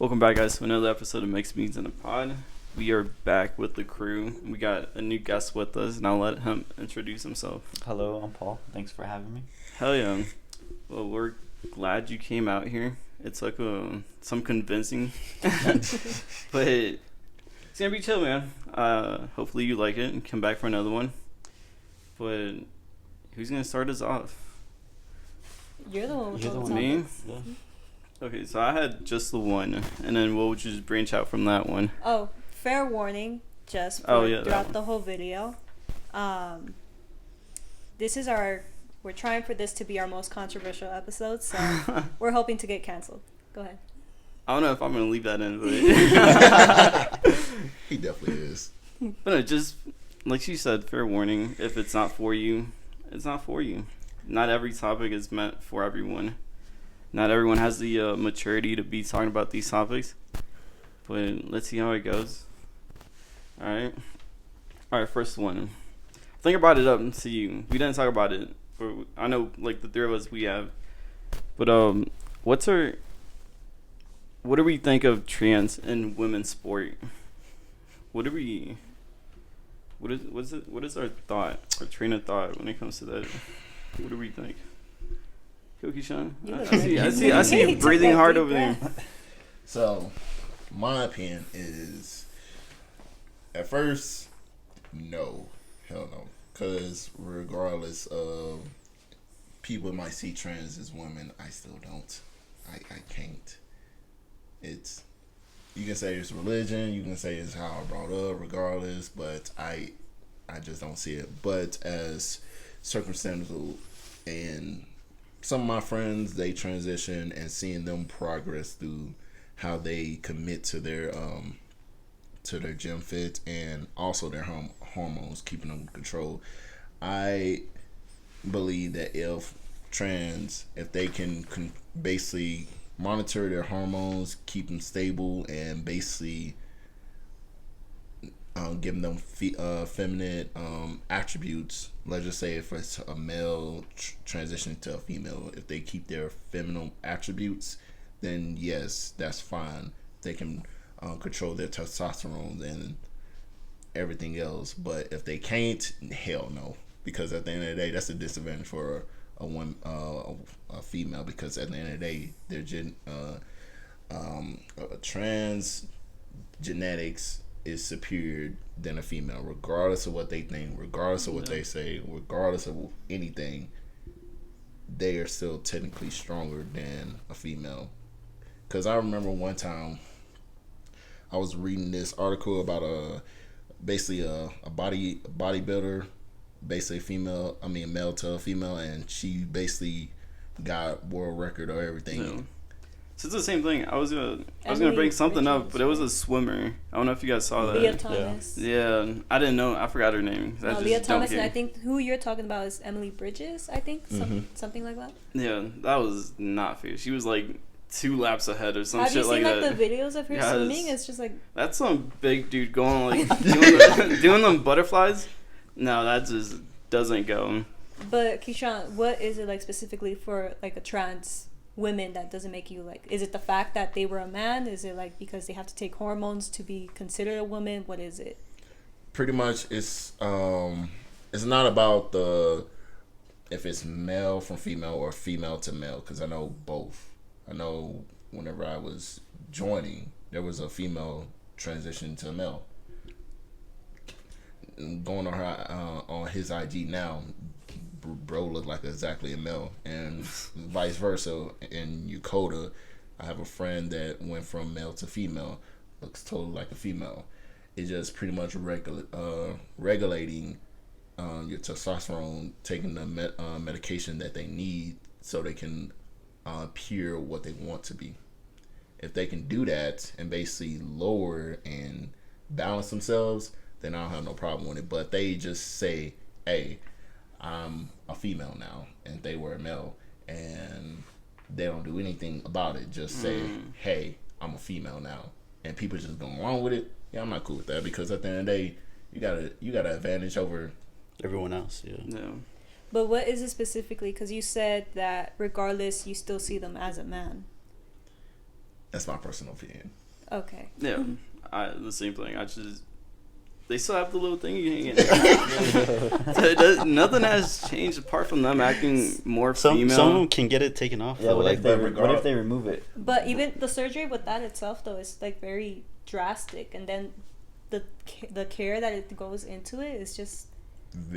Welcome back, guys, to another episode of Mixed Beans in the Pod. We are back with the crew. We got a new guest with us, and I'll let him introduce himself. Hello, I'm Paul. Thanks for having me. Hell yeah. Well, we're glad you came out here. It took some convincing, but it's going to be chill, man. Hopefully you like it and come back for another one. But who's going to start us off? You're the one with all the Me? topics. Yeah. Okay, so I had just the one, and then we'll just branch out from that one. Oh, fair warning, just throughout the whole video. We're trying for this to be our most controversial episode, so we're hoping to get canceled. Go ahead. I don't know if I'm going to leave that in, but... He definitely is. But no, just, like she said, fair warning. If it's not for you, it's not for you. Not every topic is meant for everyone. Not everyone has the maturity to be talking about these topics. But let's see how it goes. Alright, first one. Think about it up and see you. We didn't talk about it. I know, like, the three of us, we have. But, what do we think of trans in women's sport? What is our thought, our train of thought when it comes to that? What do we think? Go, Keshawn. I see you breathing hard over there. So, my opinion is, at first, no. Hell no. Because regardless of, people might see trans as women, I still don't. I can't. You can say it's religion, you can say it's how I brought up, regardless, but I just don't see it. But as circumstantial, and some of my friends, they transition, and seeing them progress through how they commit to their gym fit and also their hormones, keeping them in control. I believe that if they can basically monitor their hormones, keep them stable, and basically giving them feminine attributes. Let's just say if it's a male transitioning to a female, if they keep their feminine attributes, then yes, that's fine. They can control their testosterone and everything else. But if they can't, hell no. Because at the end of the day, that's a disadvantage for a female. Because at the end of the day, their trans genetics is superior than a female, regardless of what they think, regardless of what they say, regardless of anything. They are still technically stronger than a female. Because I remember one time I was reading this article about basically a bodybuilder, basically male to a female, and she basically got world record or everything. Yeah. So it's the same thing. I was gonna bring something up, but it was a swimmer. I don't know if you guys saw that. Leah Thomas. Yeah, I didn't know. I forgot her name. Leah Thomas, and I think who you're talking about is Emily Bridges. I think something like that. Yeah, that was not fair. She was like 2 laps ahead or some shit like that. Have you seen the videos of her swimming? It's just like, that's some big dude going like doing them butterflies. No, that just doesn't go. But Keshawn, what is it like specifically for like a trans women that doesn't make you like? Is it the fact that they were a man? Is it like because they have to take hormones to be considered a woman? What is it? Pretty much, it's not about if it's male from female or female to male, because I know both. I know whenever I was joining, there was a female transition to a male. Going on on his IG now, bro look like exactly a male, and vice versa. In Yokota, I have a friend that went from male to female, looks totally like a female. It's just pretty much regulating your testosterone, taking the medication that they need so they can appear what they want to be. If they can do that and basically lower and balance themselves, then I don't have no problem with it. But they just say, hey, I'm a female now, and they were a male, and they don't do anything about it. Just say, hey, I'm a female now, and people just go along with it. Yeah, I'm not cool with that, because at the end of the day, you got an advantage over everyone else. Yeah. But what is it specifically? Because you said that regardless, you still see them as a man. That's my personal opinion. Okay. Yeah, the same thing. They still have the little thing you hang in there. Nothing has changed apart from them acting more female. Some of them can get it taken off. Yeah, though, what if they remove it? But even the surgery with that itself, though, is like very drastic, and then the care that it goes into it is just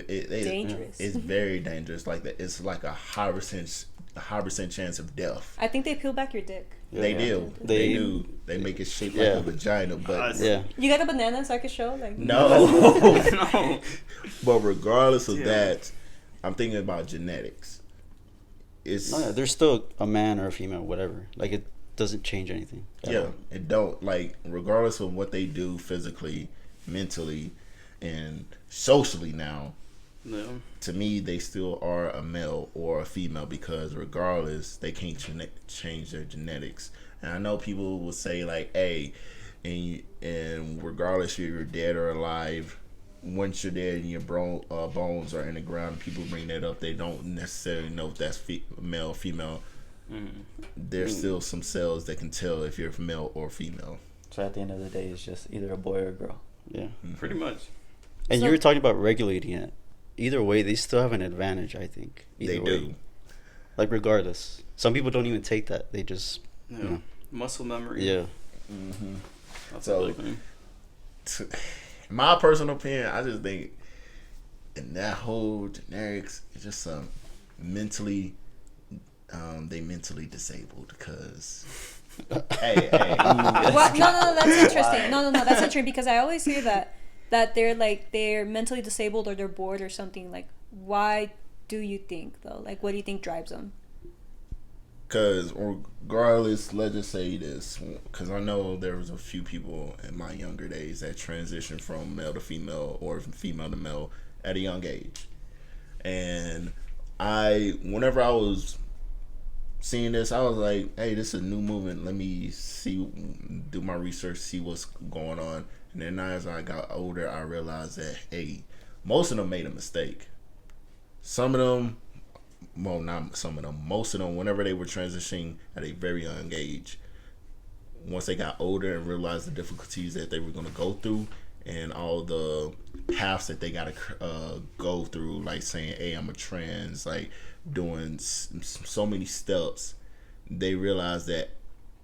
dangerous. It's very dangerous. Like that, it's like a high percent chance of death. I think they peel back your dick. They do. They do. They make it shaped like a vagina, but You got a banana so I could show? Like no. No. But regardless of that, I'm thinking about genetics. It's there's still a man or a female, whatever. Like it doesn't change anything. It don't, like, regardless of what they do physically, mentally, and socially now. Yeah. To me, they still are a male or a female because regardless, they can't change their genetics. And I know people will say like, "Hey, and regardless if you're dead or alive, once you're dead and your bones are in the ground, people bring that up. They don't necessarily know if that's male or female. There's still some cells that can tell if you're male or female. So at the end of the day, it's just either a boy or a girl. Yeah, pretty much. And you were talking about regulating it. Either way, they still have an advantage, I think. Either way. Do. Like, regardless. Some people don't even take that. They just, Yeah. you know. Muscle memory. Yeah. Mm-hmm. That's So, a big thing. My personal opinion, I just think in that whole generics, it's just some mentally, they mentally disabled because. hey. Well, no, that's interesting. No, that's interesting because I always hear that they're mentally disabled or they're bored or something. Like, why do you think though? Like, what do you think drives them? Because regardless, let's just say this, because I know there was a few people in my younger days that transitioned from male to female or female to male at a young age. And whenever I was seeing this, I was like, hey, this is a new movement. Let me do my research, see what's going on. And then as I got older, I realized that, hey, most of them made a mistake. Some of them, well, not some of them, most of them, whenever they were transitioning at a very young age, once they got older and realized the difficulties that they were going to go through and all the paths that they got to go through, like saying, hey, I'm a trans, like doing so many steps, they realized that,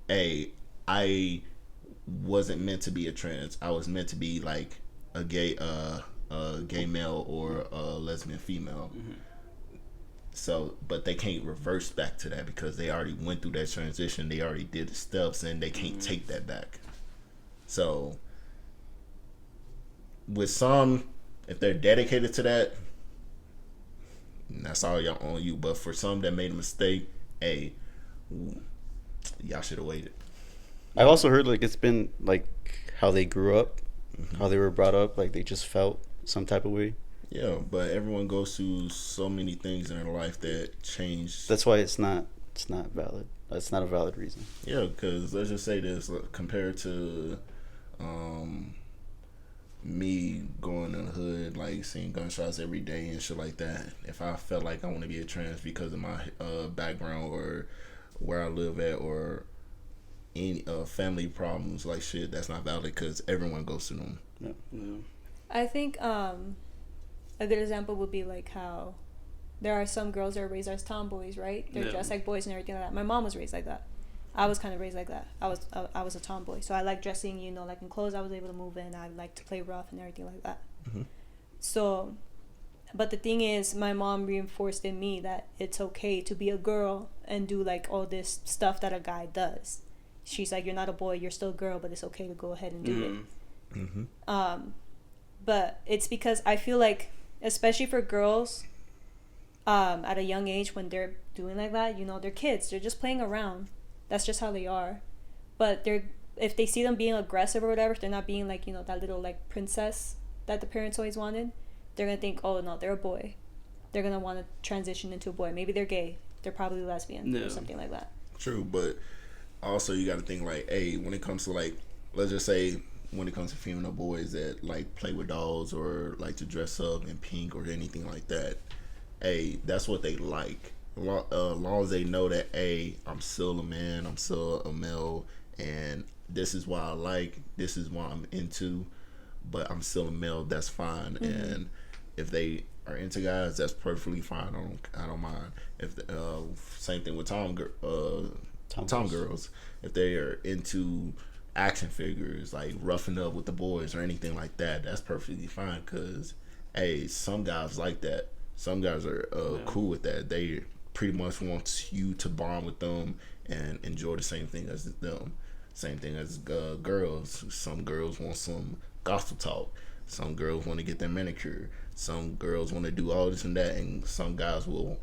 hey, I wasn't meant to be a trans. I was meant to be like a gay male or a lesbian female. Mm-hmm. So, but they can't reverse back to that because they already went through that transition. They already did the steps, and they can't take that back. So, with some, if they're dedicated to that, that's all y'all on you. But for some that made a mistake, hey, y'all should have waited. I've also heard like it's been like how they grew up, how they were brought up, like they just felt some type of way. Yeah, but everyone goes through so many things in their life that change. That's why it's not valid. That's not a valid reason. Yeah, because let's just say this, compared to me going in the hood, like seeing gunshots every day and shit like that. If I felt like I want to be a trans because of my background or where I live at or any family problems, like shit, that's not valid because everyone goes through them. Yeah. I think a good example would be like how there are some girls that are raised as tomboys, right? They're dressed like boys and everything like that. My mom was raised like that. I was kind of raised like that. I was a tomboy, so I like dressing, like in clothes I was able to move in. I like to play rough and everything like that. Mm-hmm. So, but the thing is, my mom reinforced in me that it's okay to be a girl and do like all this stuff that a guy does. She's like, you're not a boy, you're still a girl, but it's okay to go ahead and do it. Mm-hmm. But it's because I feel like, especially for girls, at a young age when they're doing like that, they're kids, they're just playing around. That's just how they are. But if they see them being aggressive or whatever, if they're not being like, that little like princess that the parents always wanted, they're going to think, oh no, they're a boy. They're going to want to transition into a boy. Maybe they're gay. They're probably lesbian or something like that. True, but also you got to think like, hey, when it comes to like, let's just say when it comes to female boys that like play with dolls or like to dress up in pink or anything like that, hey, that's what they like. Long as they know that, hey, I'm still a man, I'm still a male, and this is what I like, this is what I'm into, but I'm still a male, that's fine. And if they are into guys, that's perfectly fine. I don't mind. If same thing with Tom girls, if they are into action figures, like roughing up with the boys or anything like that, that's perfectly fine. Cause hey, some guys like that. Some guys are cool with that. They pretty much want you to bond with them and enjoy the same thing as them. Same thing as girls. Some girls want some gospel talk. Some girls want to get their manicure. Some girls want to do all this and that, and some guys will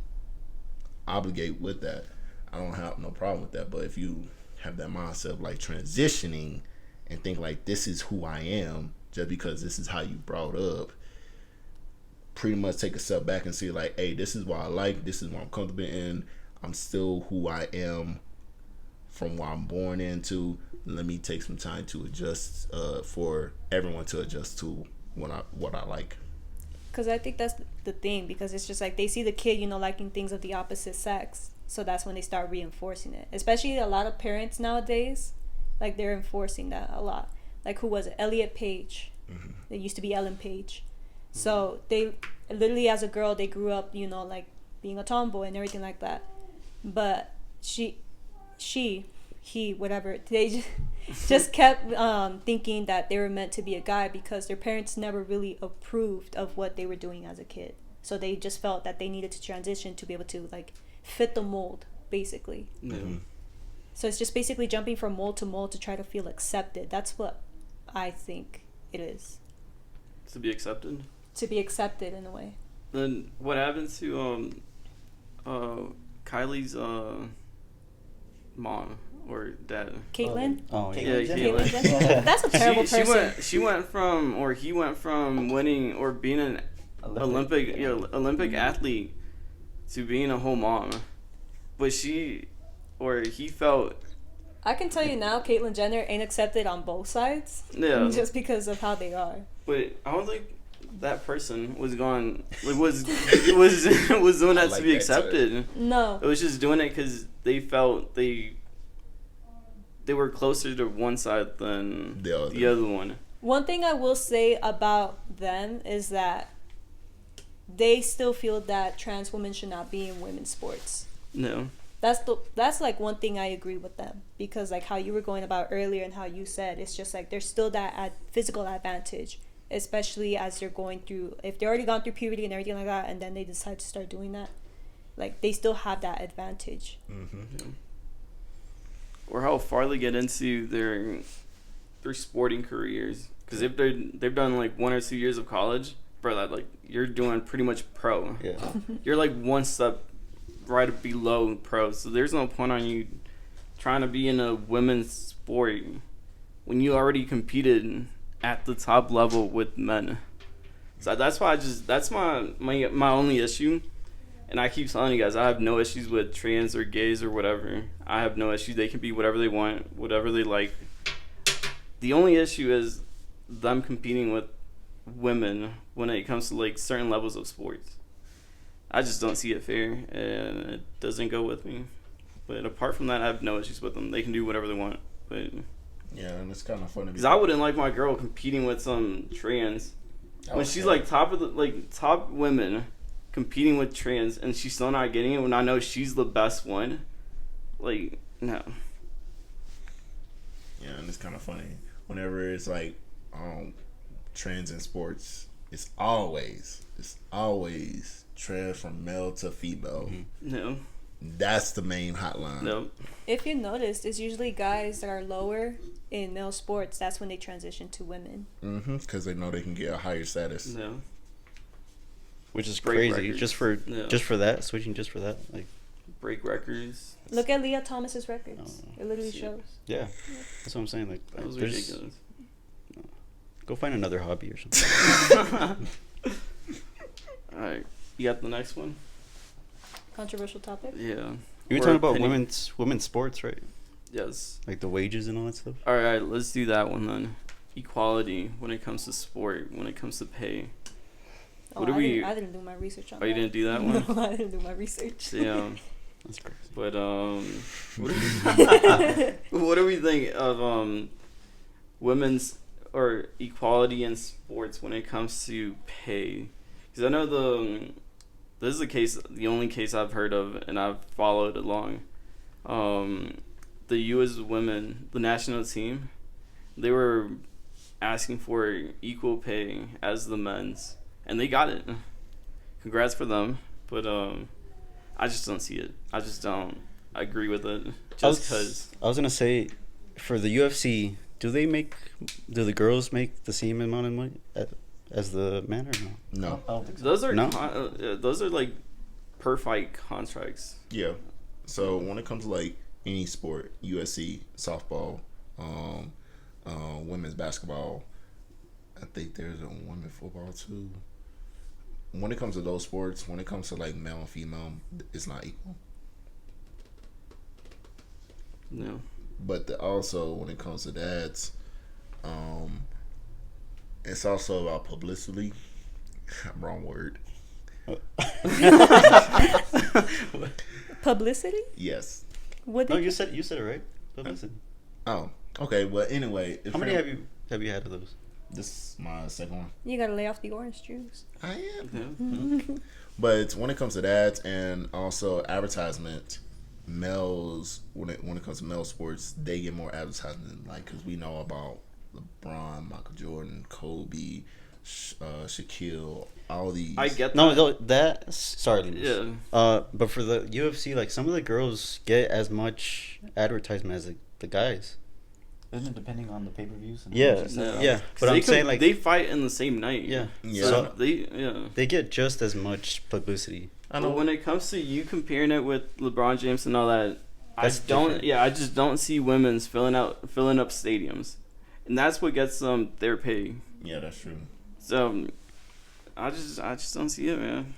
obligate with that. I don't have no problem with that. But if you have that mindset of like transitioning and think like this is who I am just because this is how you brought up, pretty much take a step back and see like, hey, this is what I like, this is what I'm comfortable in, I'm still who I am from what I'm born into. Let me take some time to adjust, for everyone to adjust to what I like. Because I think that's the thing, because it's just like they see the kid, liking things of the opposite sex, so that's when they start reinforcing it. Especially a lot of parents nowadays, like they're enforcing that a lot. Like, who was it? Elliot Page. It used to be Ellen Page. So they literally, as a girl, they grew up, like being a tomboy and everything like that. But he, whatever, they just kept thinking that they were meant to be a guy because their parents never really approved of what they were doing as a kid. So they just felt that they needed to transition to be able to like fit the mold, basically. So it's just basically jumping from mold to mold to try to feel accepted. That's what I think it is. To be accepted? To be accepted in a way. Then what happened to Kylie's mom or dad? Caitlyn? Oh, Yeah, Caitlyn Caitlyn. Jenner? That's a terrible person. He went from winning or being an Olympic athlete to being a whole mom. But he felt... I can tell you now, Caitlyn Jenner ain't accepted on both sides. Yeah. Just because of how they are. But I don't think that person was doing that to be accepted. No. It was just doing it because they felt they were closer to one side than the other one. One thing I will say about them is that they still feel that trans women should not be in women's sports. No. That's like one thing I agree with them, because like how you were going about earlier and how you said, it's just like there's still that physical advantage, especially as they're going through, if they're already gone through puberty and everything like that, and then they decide to start doing that, like they still have that advantage. Yeah. Or how far they get into their sporting careers, because if they've done like 1 or 2 years of college, bro, like you're doing pretty much pro. Yeah. You're like one step right below pro, so there's no point on you trying to be in a women's sport when you already competed at the top level with men. So that's why that's my only issue. And I keep telling you guys, I have no issues with trans or gays or whatever. I have no issues. They can be whatever they want, whatever they like. The only issue is them competing with women when it comes to like certain levels of sports. I just don't see it fair, and it doesn't go with me. But apart from that, I have no issues with them. They can do whatever they want. But yeah, and it's kind of funny because I wouldn't like my girl competing with some trans when she's like top women competing with trans, and she's still not getting it when I know she's the best one. Like, no. Yeah, and it's kind of funny whenever it's like trans in sports. It's always trans from male to female. No. That's the main hotline. Nope. If you noticed, it's usually guys that are lower in male sports. That's when they transition to women. Because they know they can get a higher status. No. Which is Break crazy. records. Just for that, switching just for that, like. Break records. Look at Leah Thomas's records. Oh. It literally shows. Yeah, that's what I'm saying. Like, That was there's- ridiculous. Go find another hobby or something. Alright. You got the next one? Controversial topic. Yeah. You were Or talking about opinion. women's sports, right? Yes. Like the wages and all that stuff. Alright, let's do that one then. Equality when it comes to sport, when it comes to pay. Oh, What do I we- didn't do my research on Oh, that. you didn't do that one? No, I didn't do my research. Yeah. That's crazy. But what do we think of women's or equality in sports when it comes to pay? Because I know this is the only case I've heard of, and I've followed along. The U.S. women, the national team, they were asking for equal pay as the men's, and they got it. Congrats for them, but I just don't see it. I just don't agree with it. Just because I was gonna say, for the UFC, do the girls make the same amount of money as the men or no? No. I don't think so. those are like per fight contracts. Yeah. So when it comes to like any sport, USC, softball, women's basketball, I think there's a women's football too. When it comes to those sports, when it comes to like male and female, it's not equal. No. But also when it comes to that, it's also about publicity. Wrong word. Publicity? Yes. What No, did you said it right. Publicity. Oh, okay. But anyway, How many have you had of those? This is my second one. you gotta lay off the orange juice. I am. Yeah. But when it comes to that, and also advertisement, males when it comes to male sports, they get more advertisement. Like, because we know about LeBron, Michael Jordan, Kobe, Shaquille, all these. I get that. No, that. Sorry, Linus. Yeah. But for the UFC, like some of the girls get as much advertisement as the guys. Isn't it depending on the pay-per-views? And Yeah, how much you sell? yeah. But They I'm saying like they fight in the same night. yeah, Yeah. So they they get just as much publicity. I But know. when it comes to you comparing it with LeBron James and all that, That's different. I just don't see women's filling up stadiums, and that's what gets them their pay. Yeah, that's true. So I just don't see it, man.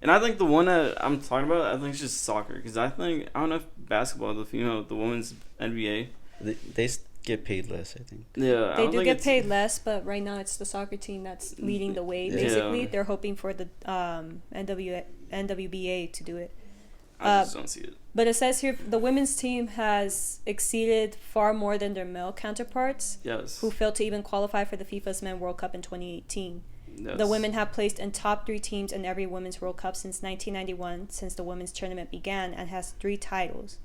And I think the one that I'm talking about, I think it's just soccer, because I don't know if basketball, the women's NBA. They get paid less, I think. Yeah, I They don't do think get it's- paid less, but right now it's the soccer team that's leading the way. Yeah. Basically, Yeah. they're hoping for the NWBA to do it. I just don't see it. But it says here the women's team has exceeded far more than their male counterparts, Yes. who failed to even qualify for the FIFA's Men World Cup in 2018. Yes. The women have placed in top 3 teams in every Women's World Cup since 1991, since the women's tournament began, and has 3 titles.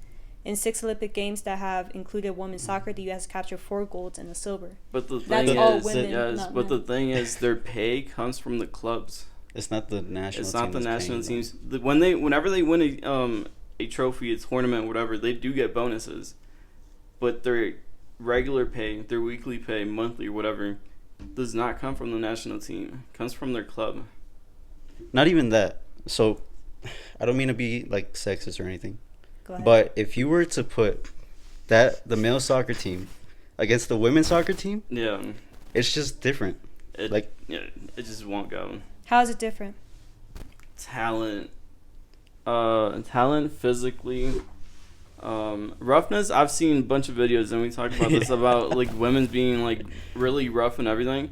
In 6 Olympic Games that have included women's soccer, the U.S. captured 4 golds and a silver. But the That's thing all is, women, yes, not but men. the thing is, their pay comes from the clubs. It's not the national. It's team not the that's national paying teams. Whenever they win a trophy, a tournament, whatever, they do get bonuses. But their regular pay, their weekly pay, monthly or whatever, does not come from the national team. It comes from their club. them. Not even that. So, I don't mean to be like sexist or anything, Go ahead. but if you were to put the male soccer team against the women's soccer team, Yeah. it's just different. It, Like- yeah, it just won't go. How is it different? Talent, physically, roughness. I've seen a bunch of videos, and we talked about this about like women being like really rough and everything,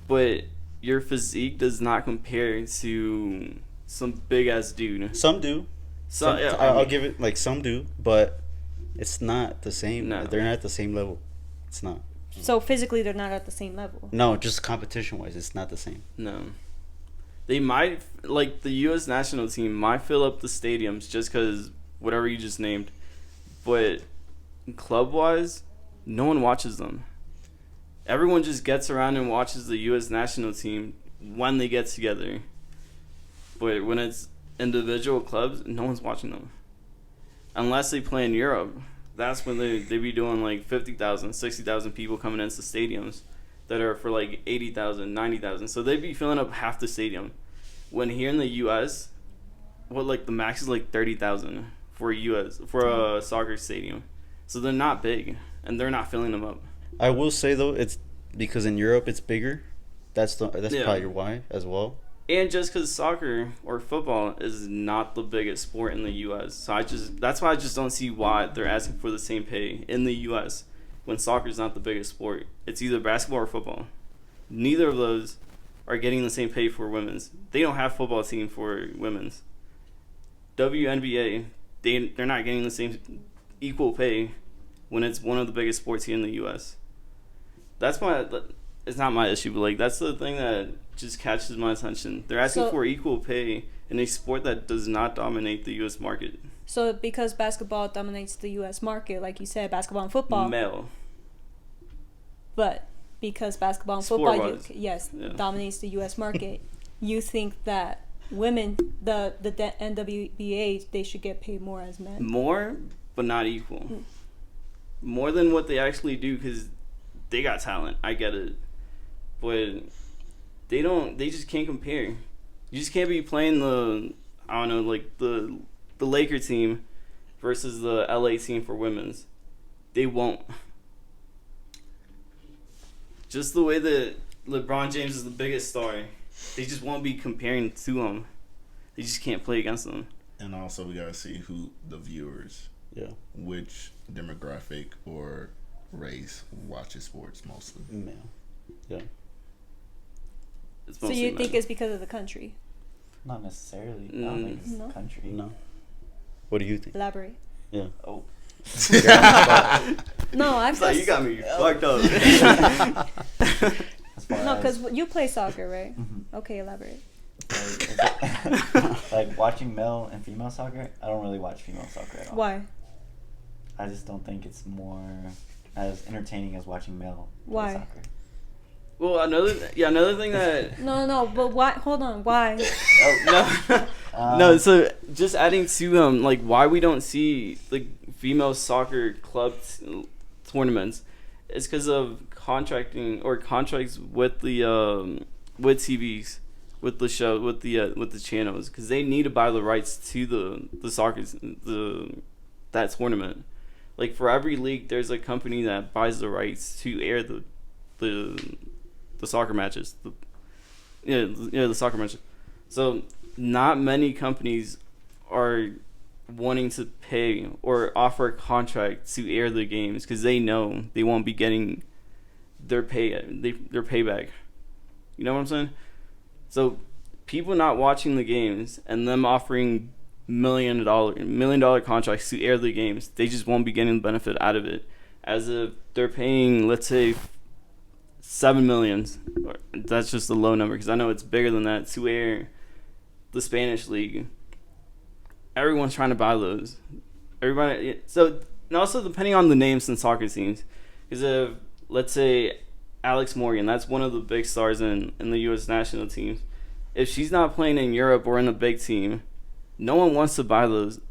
but your physique does not compare to some big ass dude. Some do. So yeah, I'll give it like some do, but it's not the same. No. They're not at the same level. It's not. So physically, they're not at the same level. No, just competition wise, it's not the same. No. They might, like, the U.S. national team might fill up the stadiums just because whatever you just named. But club-wise, no one watches them. Everyone just gets around and watches the U.S. national team when they get together. But when it's individual clubs, no one's watching them. Unless they play in Europe. That's when they be doing, like, 50,000, 60,000 people coming into stadiums that are for like 80,000, 90,000. So they'd be filling up half the stadium. When here in the U.S., like the max is like 30,000 for a soccer stadium. So they're not big, and they're not filling them up. I will say though, it's because in Europe it's bigger. That's Yeah. probably why as well. And just because soccer or football is not the biggest sport in the U.S., so that's why I just don't see why they're asking for the same pay in the U.S. when soccer is not the biggest sport. It's either basketball or football. Neither of those are getting the same pay for women's. They don't have football team for women's. WNBA, 30,000 for they're not getting the same equal pay when it's one of the biggest sports here in the U.S. That's my. It's not my issue, but like that's the thing that just catches my attention. They're asking for equal pay in a sport that does not dominate the U.S. market. So because basketball dominates the U.S. market, like you said, basketball and football. Male. But because basketball and football, dominates the U.S. market, you think that women, the NWBA, they should get paid more as men? More, but not equal. More than what they actually do, because they got talent. I get it. But they just can't compare. You just can't be playing the Laker team versus the LA team for women's. They won't. Just the way that LeBron James is the biggest star, they just won't be comparing to him. They just can't play against them. And also, we gotta see who the viewers, which demographic or race watches sports mostly. Male. Yeah. So you think it's because of the country? Not necessarily. I don't think it's the country. No. What do you think? Elaborate. Yeah. Oh. No, I've like, you got me fucked up. No, because you play soccer, right? Mm-hmm. Okay, elaborate. Like watching male and female soccer, I don't really watch female soccer at all. Why? I just don't think it's more as entertaining as watching male Why? soccer. Well, another thing that No, but why? Hold on, why? No, so just adding to like why we don't see like female soccer club tournaments is because of contracts with the with TVs, with the show, with the channels, because they need to buy the rights to the soccer that tournament. Like for every league, there's a company that buys the rights to air the soccer matches. The soccer matches. So not many companies are wanting to pay or offer a contract to air the games because they know they won't be getting their payback. You know what I'm saying? So people not watching the games and them offering $1 million contracts to air the games, they just won't be getting the benefit out of it. As if they're paying, let's say, $7 million. That's just a low number because I know it's bigger than that to air the Spanish league. Everyone's trying to buy those. Everybody. So and also depending on the names in soccer teams, because if let's say Alex Morgan, that's one of the big stars in the U.S. national teams. If she's not playing in Europe or in a big team, no one wants to buy those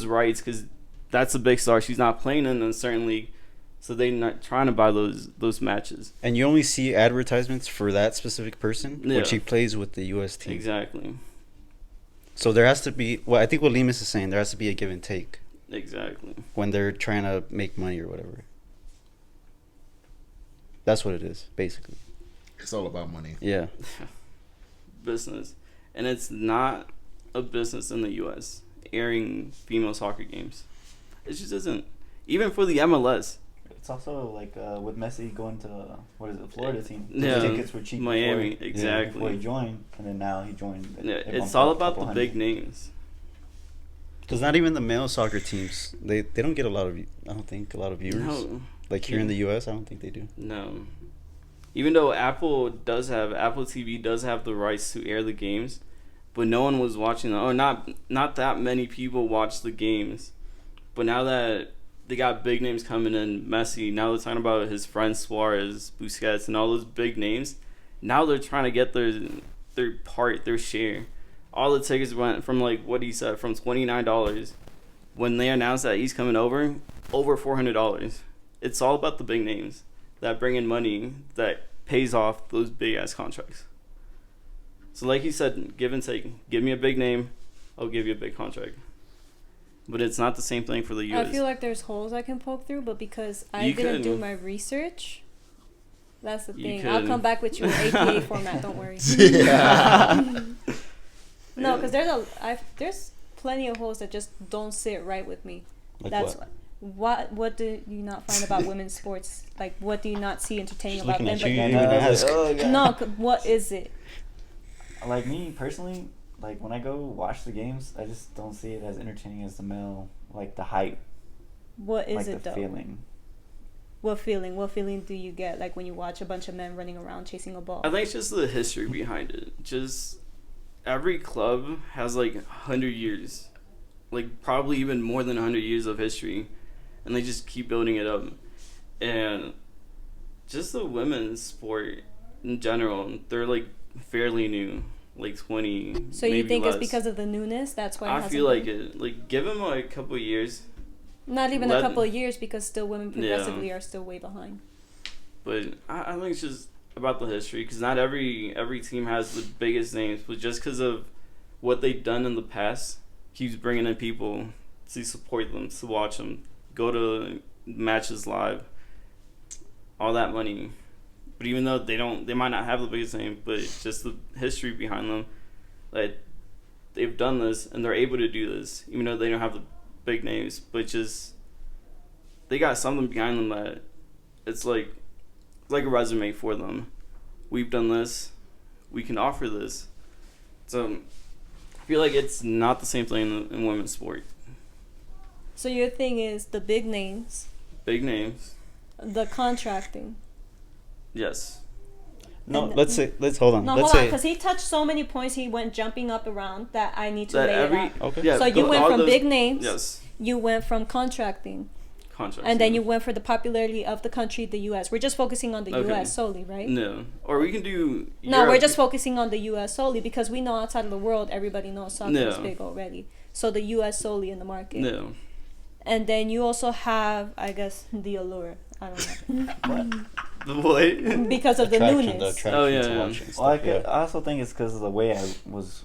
rights because that's a big star. She's not playing in a certain league, so they're not trying to buy those matches. And you only see advertisements for that specific person, which he plays with the U.S. team. Exactly. So there has to be, well, I think what Lemus is saying, there has to be a give and take. Exactly. When they're trying to make money or whatever. That's what it is, basically. It's all about money. Yeah. Business. And it's not a business in the U.S. airing female soccer games. It just isn't. Even for the MLS. It's also like with Messi going to the Florida team. Yeah, the tickets were cheap. Miami, exactly. Before he joined, and then now he joined. It's all about the big names. Because not even the male soccer teams, they don't get a lot of viewers. No. Like here in the U.S., I don't think they do. No. Even though Apple TV does have the rights to air the games, but no one was watching them. Or not that many people watch the games. But now that they got big names coming in, Messi, now they're talking about his friends Suarez, Busquets, and all those big names. Now they're trying to get their share. All the tickets went from, like what he said, from $29 when they announced that he's coming over $400. It's all about the big names that bring in money that pays off those big ass contracts. So like he said, give and take. Give me a big name, I'll give you a big contract. But it's not the same thing for the US. I feel like there's holes I can poke through, but because I didn't do my research, that's the thing. I'll come back with you in APA format, don't worry. Yeah. No, because there's plenty of holes that just don't sit right with me. Like that's what do you not find about women's sports? Like, what do you not see entertaining about them? No, No, what is it? Like me personally, like when I go watch the games, I just don't see it as entertaining as the male. Like the hype, What is like it the though? feeling. What feeling? What feeling do you get like when you watch a bunch of men running around chasing a ball? I think it's just the history behind it. Just every club has like 100 years, like probably even more than 100 years of history, and they just keep building it up. And just the women's sport in general, they're like fairly new, like 20. So you maybe think less. it's because of the newness? That's why it I hasn't feel like been? it. Like give them like a couple of years, Not even let- a couple of years because still women Yeah. progressively are still way behind. but I think it's just about the history because not every team has the biggest names, but just because of what they've done in the past, keeps bringing in people to support them, to watch them, go to matches live, all that money. But even though they might not have the biggest name, but just the history behind them, like they've done this and they're able to do this, even though they don't have the big names, but just they got something behind them that it's like a resume for them. We've done this, we can offer this. So I feel like it's not the same thing in women's sport. So your thing is the big names, Big names, the contracting. yes. No, And- let's hold on. No, let's hold on, say because he touched so many points. He went jumping up around that I need to That lay every it out. Okay. yeah. So you went all from those- big names. Yes, You went from contracting, contracts. and then yeah. you went for the popularity of the country, the U.S. We're just focusing on the Okay. U.S. solely, right? No, or we can do. No, we're Europe. just focusing on the U.S. solely because we know outside of the world, everybody knows soccer is No. big already. So the U.S. solely in the market. No, And then you also have, I guess, the allure. I don't know. what? Because of the attraction, newness. attraction Oh, yeah, to yeah. watch and Well, stuff, yeah. I also think it's because of the way I was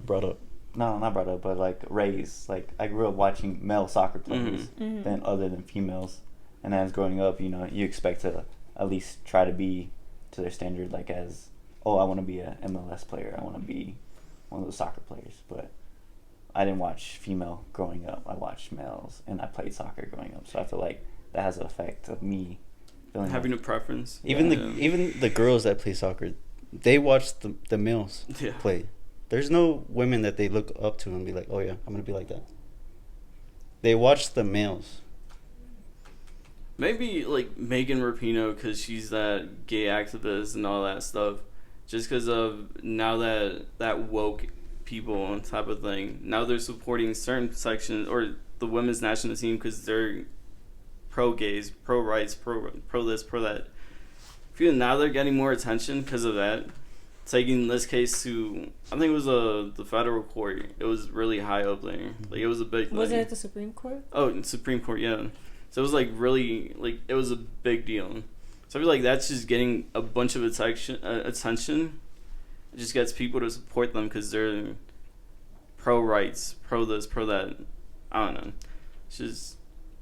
Brought up. no, not brought up, but like raised. Like I grew up watching male soccer players Mhm. than other than females, and as growing up, you know, you expect to at least try to be to their standard. Like as, oh, I want to be a MLS player. I want to be one of those soccer players. But I didn't watch female growing up. I watched males, and I played soccer growing up. So I feel like that has an effect of me feeling Having like, a preference. Even Yeah. even the girls that play soccer, they watch the males Yeah. play. There's no women that they look up to and be like, oh yeah, I'm gonna be like that. They watch the males. Maybe like Megan Rapinoe because she's that gay activist and all that stuff. Just because of now that woke people type of thing. Now they're supporting certain sections or the women's national team because they're pro gays, pro rights, pro this, pro that. I feel now they're getting more attention because of that. Taking this case to, I think it was the federal court. It was really high up there. Like it was a big thing. Wasn't it the Supreme Court? Oh, in Supreme Court, yeah. So it was like really like it was a big deal. So I feel like that's just getting a bunch of attention. It just gets people to support them because they're pro rights, pro this, pro that. I don't know. It's just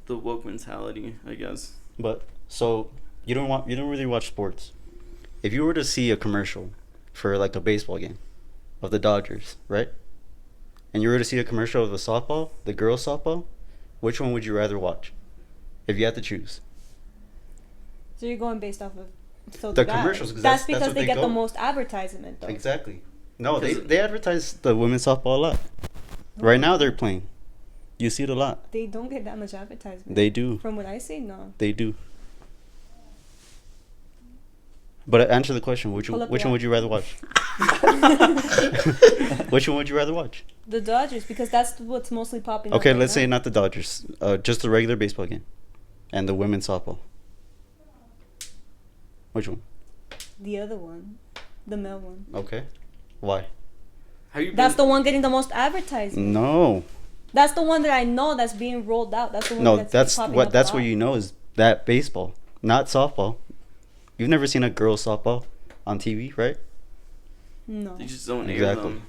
the woke mentality, I guess. But so you don't really watch sports. If you were to see a commercial for like a baseball game of the Dodgers, right? And you were to see a commercial of the softball, the girls softball, which one would you rather watch? If you had to choose. So you're going based off of so The guys. commercials, 'cause That's that's because what they they get go. the most advertisement though. Exactly. No, they 'Cause- they advertise the women's softball a lot. Right now they're playing. You see it a lot. They don't get that much advertisement. They do. From what I see, no. They do. But answer the question. Which Pull one, up which the one would you rather watch? Which one would you rather watch? The Dodgers, because that's what's mostly popping up. Okay, right let's say now. not the Dodgers. Just the regular baseball game, and the women's softball. Which one? The other one. The male one. Okay. Why? Have you That's been, the one getting the most advertisement. No. That's the one that I know that's being rolled out. That's the one No, that's popping what up that's a what lot. you know is that baseball, not softball. You've never seen a girls softball on TV, right? No. They just don't air Exactly. them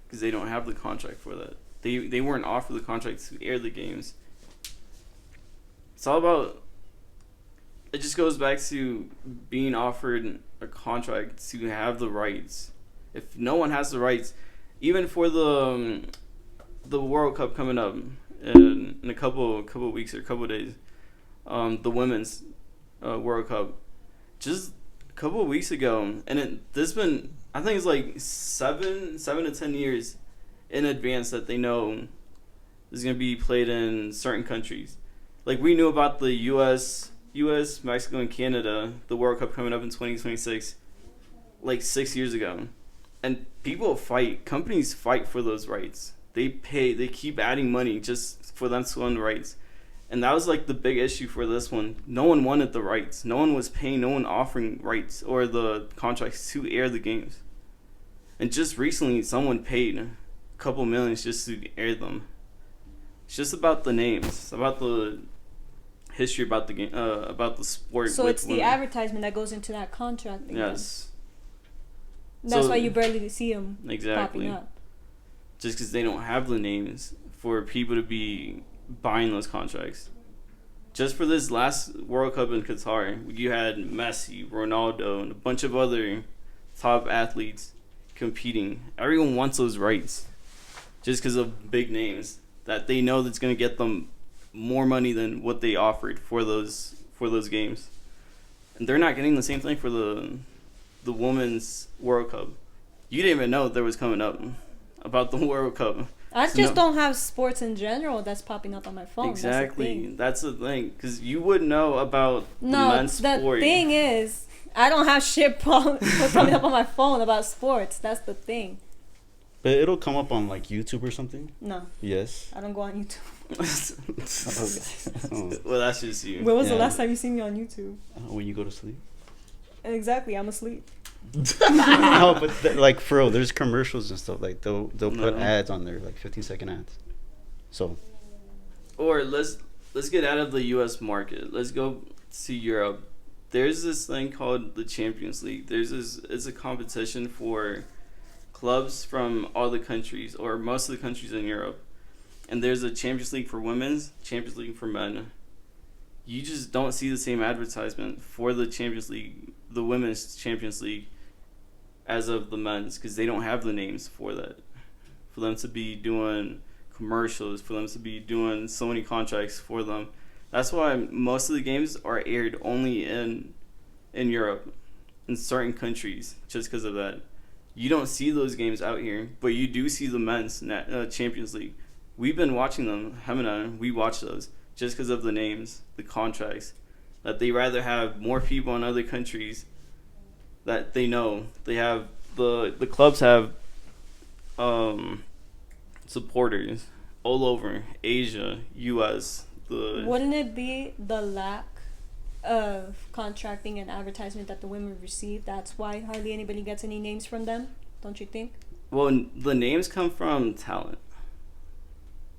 because they don't have the contract for that. They weren't offered the contract to air the games. It's all about. It just goes back to being offered a contract to have the rights. If no one has the rights, even for the World Cup coming up in a couple weeks or couple days, the women's World Cup, just a couple of weeks ago, and this been I think it's like 7 to 10 years in advance that they know is going to be played in certain countries. Like, we knew about the U.S., Mexico, and Canada, the World Cup coming up in 2026, like 6 years ago. And companies fight for those rights. They keep adding money just for them to own the rights. And that was like the big issue for this one. No one wanted the rights. No one was paying, no one offering rights or the contracts to air the games. And just recently, someone paid a couple millions just to air them. It's just about the names. It's about the history about the game, about the sport. So it's the women. advertisement that goes into that contract. Again. Yes. That's So- why you barely see them Exactly. popping up. Just because they don't have the names for people to be buying those contracts. Just for this last World Cup in Qatar, you had Messi, Ronaldo, and a bunch of other top athletes competing. Everyone wants those rights just because of big names that they know that's going to get them more money than what they offered for those games. And they're not getting the same thing for the Women's World Cup. You didn't even know there was coming up about the World Cup. I just don't have sports in general that's popping up on my phone. Exactly. That's the thing. Because you would know about the No, men's the sport. thing is, I don't have shit coming up on my phone about sports. That's the thing. But it'll come up on like YouTube or something. No, Yes. I don't go on YouTube. Oh. Well, that's just you. When was the Yeah. last time you seen me on YouTube? When you go to sleep. Exactly, I'm asleep. No, but like for real, there's commercials and stuff. Like they'll put No. ads on there, like 15-second ads. So Or let's get out of the U.S. market. Let's go to Europe. There's this thing called the Champions League. It's a competition for clubs from all the countries, or most of the countries in Europe. And there's a Champions League for women's, Champions League for men. You just don't see the same advertisement for the Champions League, the women's Champions League, as of the men's, because they don't have the names for that. For them to be doing commercials, for them to be doing so many contracts for them. That's why most of the games are aired only in Europe, in certain countries, just because of that. You don't see those games out here, but you do see the men's Champions League. We've been watching them, Hemina, we watch those, just because of the names, the contracts, that they rather have more people in other countries that they know. They have, the clubs have supporters all over Asia, US. Wouldn't it be the lack of contracting and advertisement that the women receive? That's why hardly anybody gets any names from them, don't you think? Well, the names come from talent.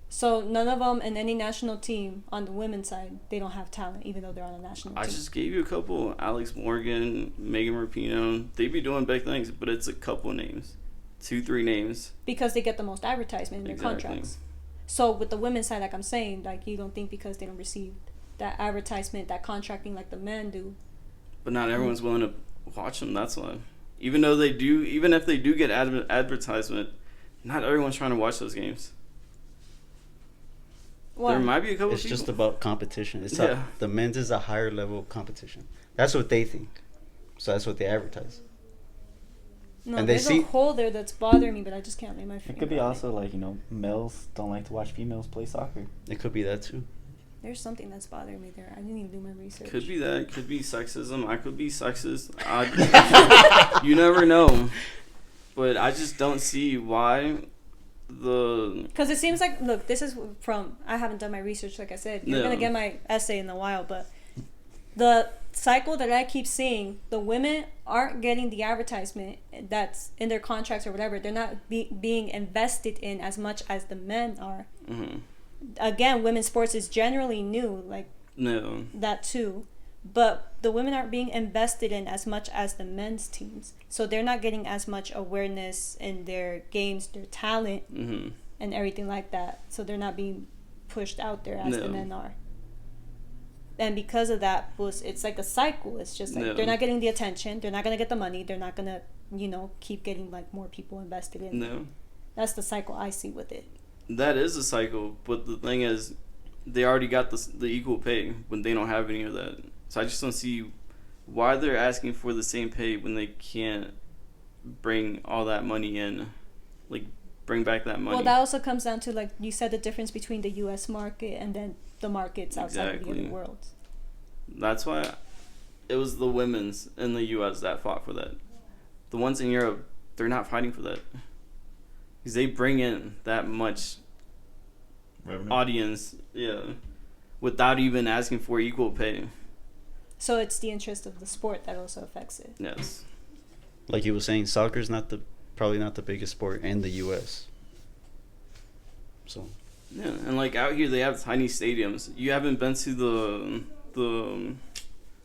So none of them in any national team on the women's side, they don't have talent, even though they're on a national team. I just gave you a couple. Alex Morgan, Megan Rapinoe. They be doing big things, but it's a couple names. 2-3 names. Because they get the most advertisement in their Exactly. contracts. So with the women's side, like I'm saying, like you don't think because they don't receive that advertisement, that contracting like the men do. But not everyone's willing to watch them, that's why. Even though they do, even if they do get advertisement, not everyone's trying to watch those games. Why? There might be a couple it's people. just about competition. It's Yeah. the men's is a higher level of competition. That's what they think. So that's what they advertise. No, and they there's see- a hole there that's bothering me, but I just can't lay my finger It could be on also like, males don't like to watch females play soccer. It could be that too. There's something that's bothering me there. I didn't even do my research. Could be that. Could be sexism. I could be sexist. You never know. But I just don't see why Because it seems like, look, this is from, I haven't done my research, like I said. You're No. going to get my essay in a while, but the cycle that I keep seeing, the women aren't getting the advertisement that's in their contracts or whatever. They're not being invested in as much as the men are. Mm-hmm. Again, women's sports is generally new, like No. that too. But the women aren't being invested in as much as the men's teams. So they're not getting as much awareness in their games, their talent, Mm-hmm. and everything like that. So they're not being pushed out there as the No. men are. And because of that, it's like a cycle. It's just like No. they're not getting the attention. They're not going to get the money. They're not going to, keep getting like more people invested in. No. That's the cycle I see with it. That is a cycle, but the thing is, they already got the equal pay when they don't have any of that. So I just don't see why they're asking for the same pay when they can't bring all that money in, like bring back that money. Well, that also comes down to, like you said, the difference between the U.S. market and then the markets outside of the other world. That's why it was the women's in the U.S. that fought for that. The ones in Europe, they're not fighting for that. Because they bring in that much Revenue. audience, without even asking for equal pay. So it's the interest of the sport that also affects it. Yes. Like you were saying, soccer's probably not the biggest sport in the U.S. So. Yeah, and like out here they have tiny stadiums. You haven't been to the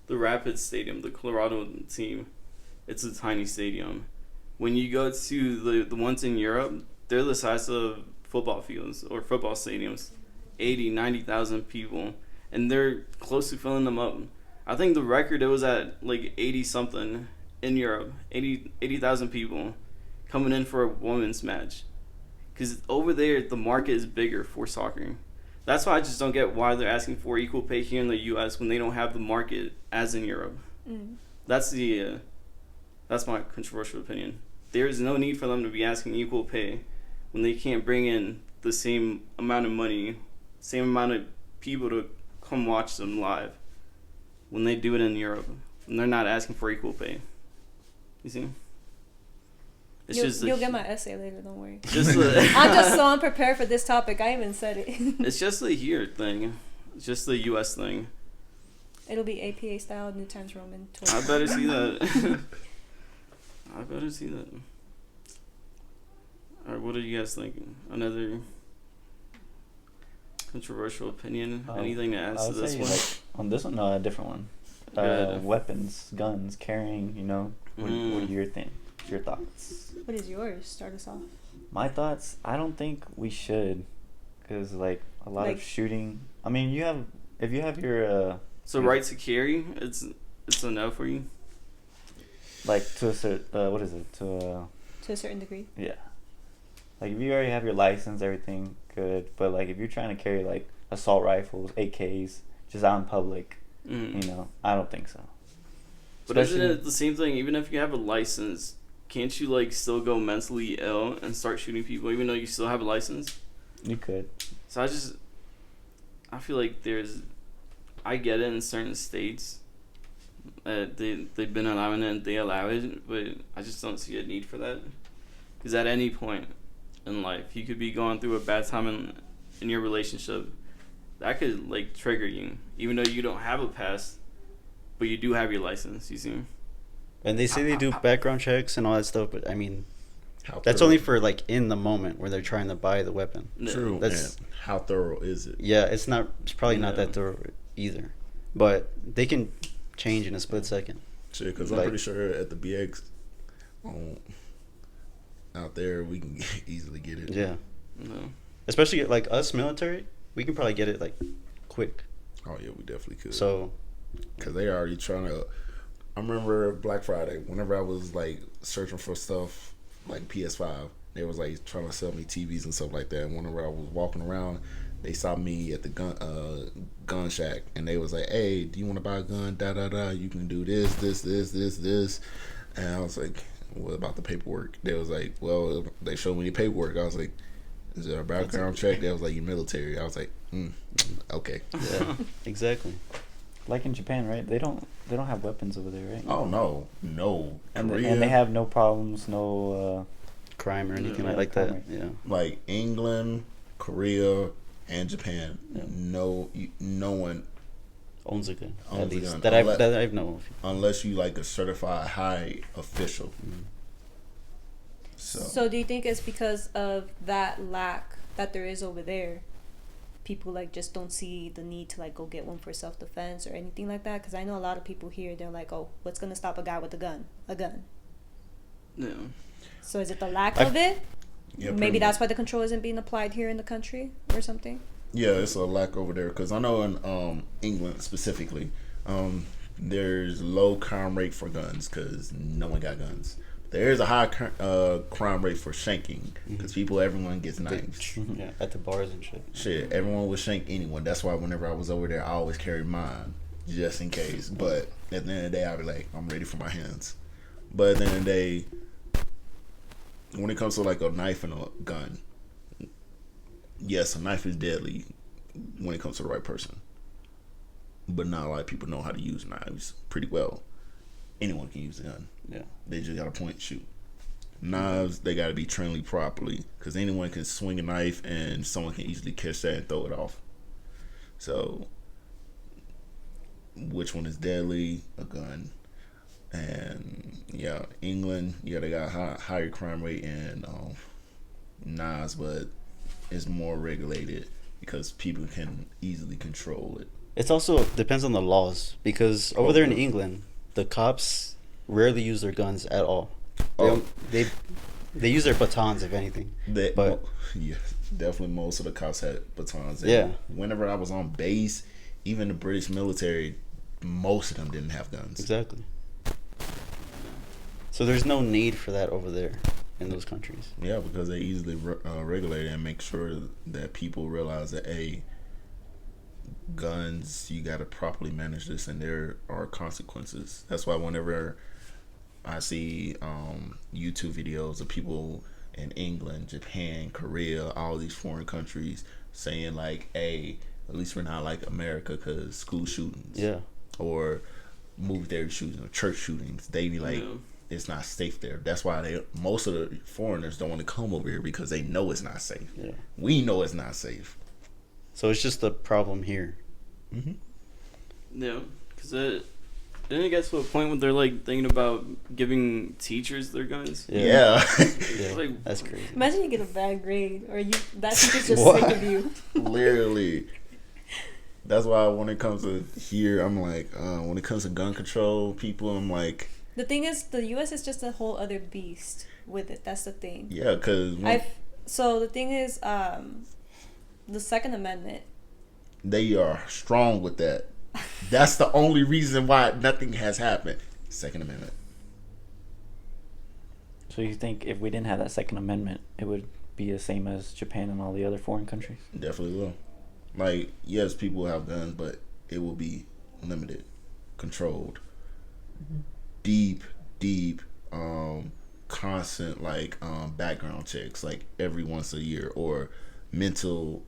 Rapids Stadium, the Colorado team. It's a tiny stadium. When you go to the ones in Europe, they're the size of football fields or football stadiums. 80, 90,000 people. And they're close to filling them up. I think the record, it was at like 80 something in Europe. 80,000 people coming in for a women's match. Because over there, the market is bigger for soccer. That's why I just don't get why they're asking for equal pay here in the U.S. when they don't have the market as in Europe. That's my controversial opinion. There is no need for them to be asking equal pay when they can't bring in the same amount of money, same amount of people to come watch them live when they do it in Europe. And they're not asking for equal pay. You see? You'll get my essay later, don't worry. Just I'm just so unprepared for this topic. I even said it. It's just the here thing. It's just the U.S. thing. It'll be APA style, New Times Roman. I better see that. I better see that. Alright, what are you guys thinking? Another controversial opinion? Anything to add to this one? Like, on this one, no, a different one. Weapons, guns, carrying, what are your thoughts? What is yours? Start us off. My thoughts? I don't think we should. Because, like, a lot of shooting... I mean, if you have your... So right to carry, it's a no for you? Like, to a certain... what is it? To a certain degree? Yeah. Like, if you already have your license, everything, good. But, like, if you're trying to carry, like, assault rifles, AKs, just out in public, I don't think so. But isn't it the same thing? Even if you have a license, can't you, like, still go mentally ill and start shooting people even though you still have a license? You could. So I feel like I get it in certain states. They've been allowing it and they allow it, but I just don't see a need for that. Because at any point in life, you could be going through a bad time in your relationship. That could, like, trigger you, even though you don't have a past, but you do have your license, you see? And they say they do background checks and all that stuff, but I mean, that's only for, like, in the moment where they're trying to buy the weapon. True. That's how thorough is it? Yeah, it's probably not that thorough either, but they can change in a split second. Sure, because I'm pretty sure at the BX out there we can easily get it. Yeah. No. Especially like us military, we can probably get it like quick. Oh yeah, we definitely could. So, because they already trying to. I remember Black Friday. Whenever I was like searching for stuff like PS5, they was like trying to sell me TVs and stuff like that. And whenever I was walking around, they saw me at the gun shack, and they was like, "Hey, do you want to buy a gun? Da da da. You can do this." And I was like, "What about the paperwork?" They was like, "Well," they showed me the paperwork. I was like, "Is there a background check?" They was like, "You're military." I was like, "Okay." Yeah, exactly. Like in Japan, right? They don't have weapons over there, right? Oh no. And they have no problems, no crime or anything like that. Right. Yeah. Like England, Korea, and Japan, no one owns a gun. At least that I've known of. Unless you like a certified high official. Mm-hmm. So do you think it's because of that lack that there is over there? People like just don't see the need to like go get one for self-defense or anything like that? Because I know a lot of people here, they're like, oh, what's gonna stop a guy with a gun? Yeah. So is it the lack of it? Yeah, maybe that's why the control isn't being applied here in the country or something. Yeah, it's a lack over there because I know in England specifically, there's low crime rate for guns because no one got guns. There is a high crime rate for shanking because everyone gets knives. Yeah, at the bars and shit. Shit, everyone would shank anyone. That's why whenever I was over there, I always carried mine just in case. But at the end of the day, I'd be like, I'm ready for my hands. But at the end of the day, when it comes to like a knife and a gun, yes, a knife is deadly when it comes to the right person, but not a lot of people know how to use knives pretty well. Anyone can use a gun. Yeah. They just got to point and shoot. Knives, they got to be trained properly because anyone can swing a knife and someone can easily catch that and throw it off. So, which one is deadly? A gun. And yeah, England, yeah, they got higher crime rate and knives, but it's more regulated because people can easily control it. It's also depends on the laws because over there in England, the cops rarely use their guns at all. They use their batons if anything. But yeah, definitely most of the cops had batons. Yeah. Whenever I was on base, even the British military, most of them didn't have guns. Exactly. So there's no need for that over there in those countries. Yeah, because they easily regulate it and make sure that people realize that guns, you got to properly manage this, and there are consequences. That's why whenever I see YouTube videos of people in England, Japan, Korea, all these foreign countries saying like, "Hey, at least we're not like America because school shootings, or movie theater shootings, or church shootings." They be like, "It's not safe there." That's why most of the foreigners don't want to come over here because they know it's not safe. Yeah, we know it's not safe. So it's just a problem here. Mm-hmm. Yeah, because didn't it get to a point where they're like thinking about giving teachers their guns? Yeah. Like, that's crazy. Imagine you get a bad grade, or that teacher's just What? sick of you. Literally. That's why when it comes to here, I'm like, when it comes to gun control, people, I'm like. The thing is, the U.S. is just a whole other beast with it. That's the thing. Yeah, because so the thing is, the Second Amendment. They are strong with that. That's the only reason why nothing has happened. Second Amendment. So you think if we didn't have that Second Amendment, it would be the same as Japan and all the other foreign countries? Definitely will. Like, yes, people have guns, but it will be limited, controlled, deep, constant, like, background checks, like every once a year, or mental.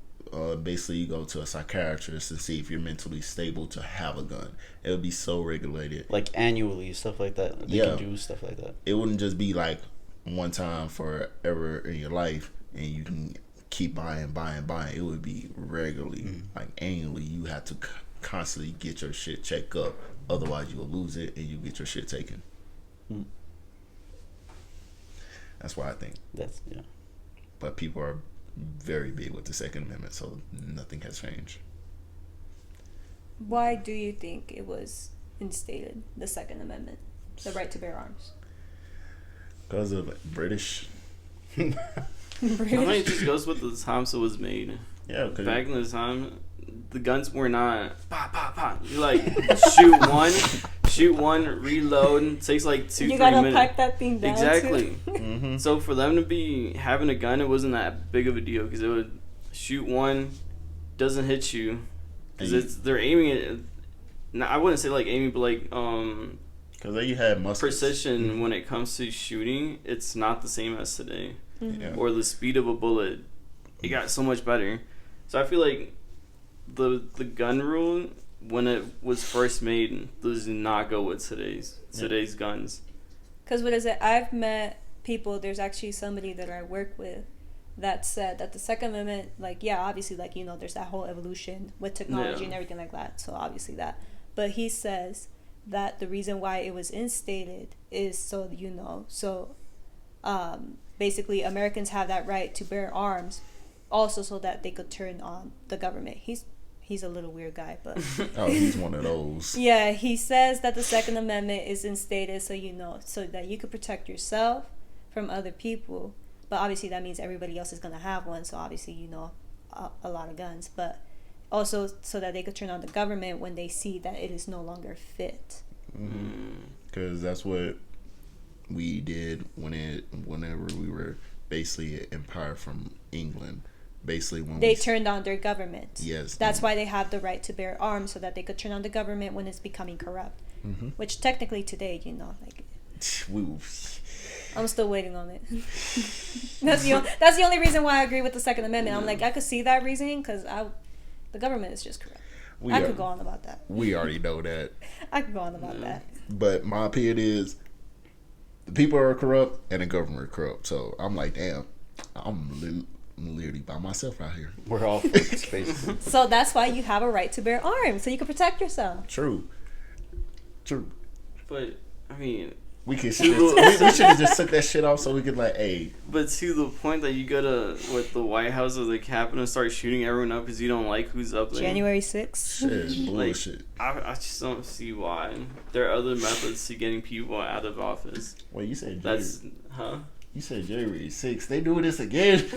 Basically, you go to a psychiatrist and see if you're mentally stable to have a gun. It would be so regulated, like annually, stuff like that. They can do stuff like that. It wouldn't just be like one time forever in your life, and you can keep buying. It would be regularly, like annually. You have to constantly get your shit checked up. Otherwise, you will lose it and you get your shit taken. That's why I think. But people are very big with the Second Amendment, so nothing has changed. Why do you think it was instated, the Second Amendment, the right to bear arms? Because of British. I think it just goes with the time it was made. Yeah, back in the time, the guns were not pop pop pop. You like shoot one, reload. Takes like 2-3 minutes. You gotta pipe that thing down. Exactly. Mm-hmm. So for them to be having a gun, it wasn't that big of a deal because it would shoot one, doesn't hit you, because they're aiming it. Now, I wouldn't say like aiming, but like because they had muskets. Precision when it comes to shooting, it's not the same as today. Mm-hmm. Or the speed of a bullet, it got so much better. So I feel like the gun rule when it was first made does not go with today's guns. Because what is it? I've met people. There's actually somebody that I work with that said that the Second Amendment, like, yeah, obviously, like, you know, there's that whole evolution with technology and everything like that. So obviously that. But he says that the reason why it was instated is so, you know, so basically Americans have that right to bear arms also so that they could turn on the government. He's a little weird guy, but oh, he's one of those. Yeah, he says that the Second Amendment is instated so, you know, so that you could protect yourself from other people. But obviously that means everybody else is going to have one, so obviously, you know, a lot of guns, but also so that they could turn on the government when they see that it is no longer fit. Because that's what we did whenever we were basically an empire from England. Basically, when they turned on their government. Yes, that's why they have the right to bear arms, so that they could turn on the government when it's becoming corrupt. Which technically today, you know, like I'm still waiting on it. That's the only reason why I agree with the Second Amendment. I'm like, I could see that reasoning because the government is just corrupt. I could go on about that. We already know that. I could go on about that. But my opinion is the people are corrupt and the government are corrupt. So I'm like, damn, I'm literally by myself out here. We're all basically. So that's why you have a right to bear arms, so you can protect yourself. True. But I mean, we should have just took that shit off so we could like, hey. But to the point that you go to the White House or the Capitol and start shooting everyone up because you don't like who's up there. January 6th. Shit is bullshit. I just don't see why. There are other methods to getting people out of office. Wait, you said You said January 6th. They doing this again?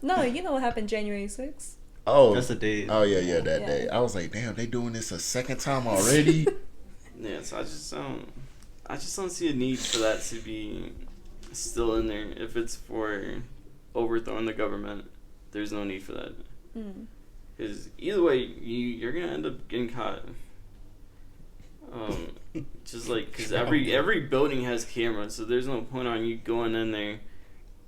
No, you know what happened January 6th? Oh, that's the day. Oh yeah, that day. I was like, damn, they doing this a second time already. Yeah, so I just don't see a need for that to be still in there. If it's for overthrowing the government, there's no need for that. Because either way, you're gonna end up getting caught. Just like because every building has cameras, so there's no point on you going in there